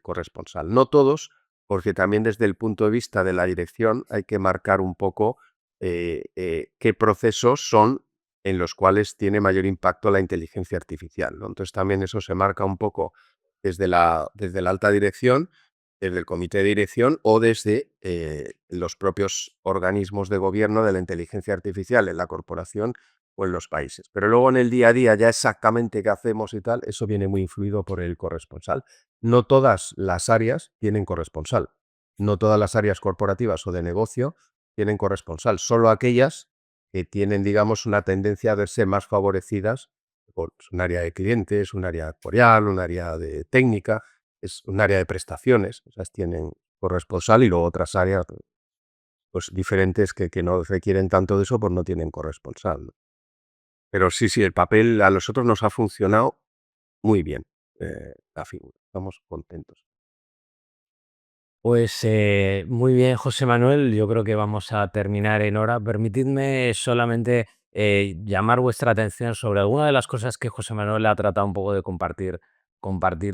corresponsal. No todos, porque también desde el punto de vista de la dirección hay que marcar un poco qué procesos son en los cuales tiene mayor impacto la inteligencia artificial, ¿no? Entonces también eso se marca un poco desde la alta dirección, desde el comité de dirección o desde los propios organismos de gobierno de la inteligencia artificial en la corporación o en los países. Pero luego en el día a día, ya exactamente qué hacemos y tal, eso viene muy influido por el corresponsal. No todas las áreas tienen corresponsal. No todas las áreas corporativas o de negocio tienen corresponsal. Solo aquellas que tienen, digamos, una tendencia a verse más favorecidas por un área de clientes, un área actuarial, un área de técnica, es un área de prestaciones. Esas tienen corresponsal y luego otras áreas pues diferentes que no requieren tanto de eso, pues no tienen corresponsal, ¿no? Pero sí, sí, el papel a nosotros nos ha funcionado muy bien, la figura. Estamos contentos. Pues muy bien, José Manuel, yo creo que vamos a terminar en hora. Permitidme solamente llamar vuestra atención sobre alguna de las cosas que José Manuel ha tratado un poco de compartir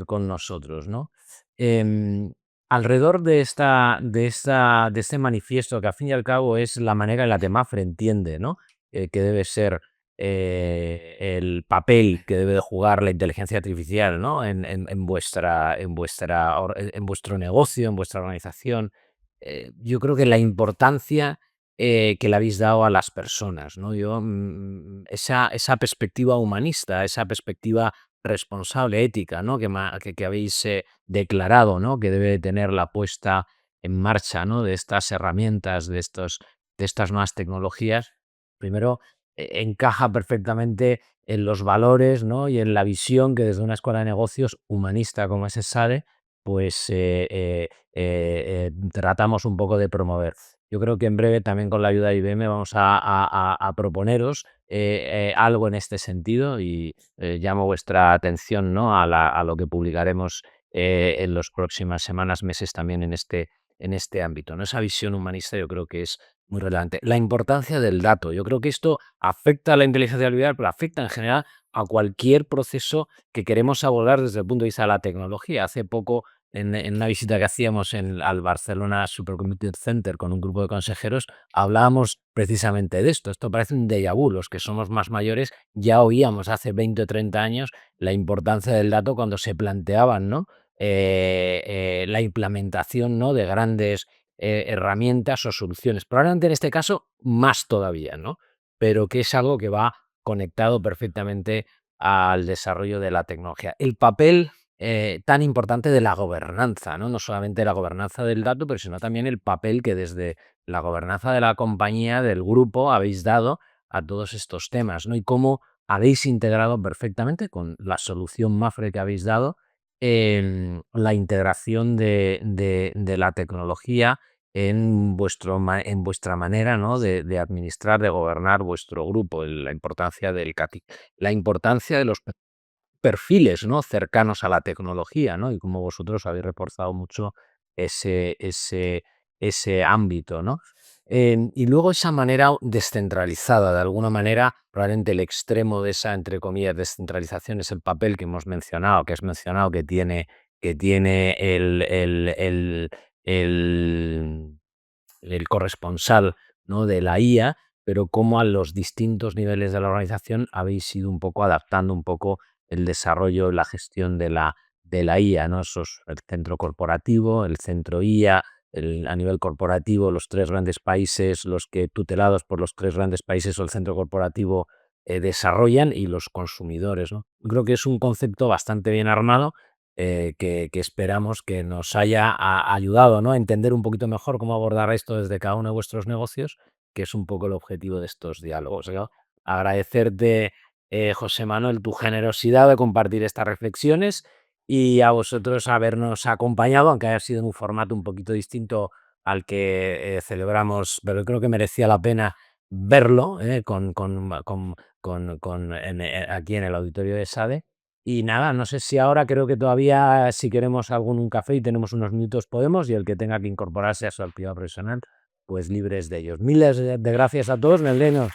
con nosotros, ¿no? Em, Alrededor de este manifiesto, que al fin y al cabo es la manera en la que Mafre entiende, ¿no? Que debe ser el papel que debe de jugar la inteligencia artificial, ¿no? En vuestro negocio, en vuestra organización. Yo creo que la importancia que le habéis dado a las personas, ¿no? Esa perspectiva humanista, esa perspectiva responsable, ética, ¿no? Que habéis declarado, ¿no? Que debe de tener la puesta en marcha, ¿no? De estas herramientas, de estas nuevas tecnologías. Primero, encaja perfectamente en los valores, ¿no? Y en la visión que desde una escuela de negocios humanista como es ESADE, pues tratamos un poco de promover. Yo creo que en breve también con la ayuda de IBM vamos a proponeros algo en este sentido y llamo vuestra atención, ¿no? A lo que publicaremos en las próximas semanas, meses también en este ámbito, ¿no? Esa visión humanista yo creo que es muy relevante. La importancia del dato. Yo creo que esto afecta a la inteligencia artificial, pero afecta en general a cualquier proceso que queremos abordar desde el punto de vista de la tecnología. Hace poco, en una visita que hacíamos al Barcelona Supercomputing Center con un grupo de consejeros, hablábamos precisamente de esto. Esto parece un déjà vu. Los que somos más mayores ya oíamos hace 20 o 30 años la importancia del dato cuando se planteaban, ¿no? La implementación, ¿no?, de grandes herramientas o soluciones. Probablemente en este caso más todavía, ¿no? Pero que es algo que va conectado perfectamente al desarrollo de la tecnología. El papel tan importante de la gobernanza, ¿no? No solamente la gobernanza del dato, pero sino también el papel que desde la gobernanza de la compañía, del grupo, habéis dado a todos estos temas, ¿no? Y cómo habéis integrado perfectamente con la solución MAFRE que habéis dado la integración de la tecnología en vuestra manera, ¿no?, de administrar, de gobernar vuestro grupo, la importancia del CATI, la importancia de los perfiles, ¿no?, cercanos a la tecnología, ¿no? Y como vosotros habéis reforzado mucho ese ámbito, ¿no? Y luego esa manera descentralizada, de alguna manera, probablemente el extremo de esa, entre comillas, descentralización es el papel que hemos mencionado, que tiene el corresponsal, ¿no?, de la IA, pero cómo a los distintos niveles de la organización habéis ido un poco adaptando un poco el desarrollo, la gestión de la IA, ¿no? El centro corporativo, el centro IA, a nivel corporativo, los tres grandes países, los que tutelados por los tres grandes países o el centro corporativo desarrollan, y los consumidores, ¿no? Creo que es un concepto bastante bien armado, que esperamos que nos haya ayudado, ¿no?, a entender un poquito mejor cómo abordar esto desde cada uno de vuestros negocios, que es un poco el objetivo de estos diálogos, ¿no? Agradecerte, José Manuel, tu generosidad de compartir estas reflexiones, y a vosotros habernos acompañado, aunque haya sido en un formato un poquito distinto al que celebramos, pero creo que merecía la pena verlo aquí en el auditorio de SADE. Y nada, no sé si ahora, creo que todavía, si queremos un café y tenemos unos minutos, podemos, y el que tenga que incorporarse a su actividad profesional, pues libres de ellos. Miles de gracias a todos, Meleno.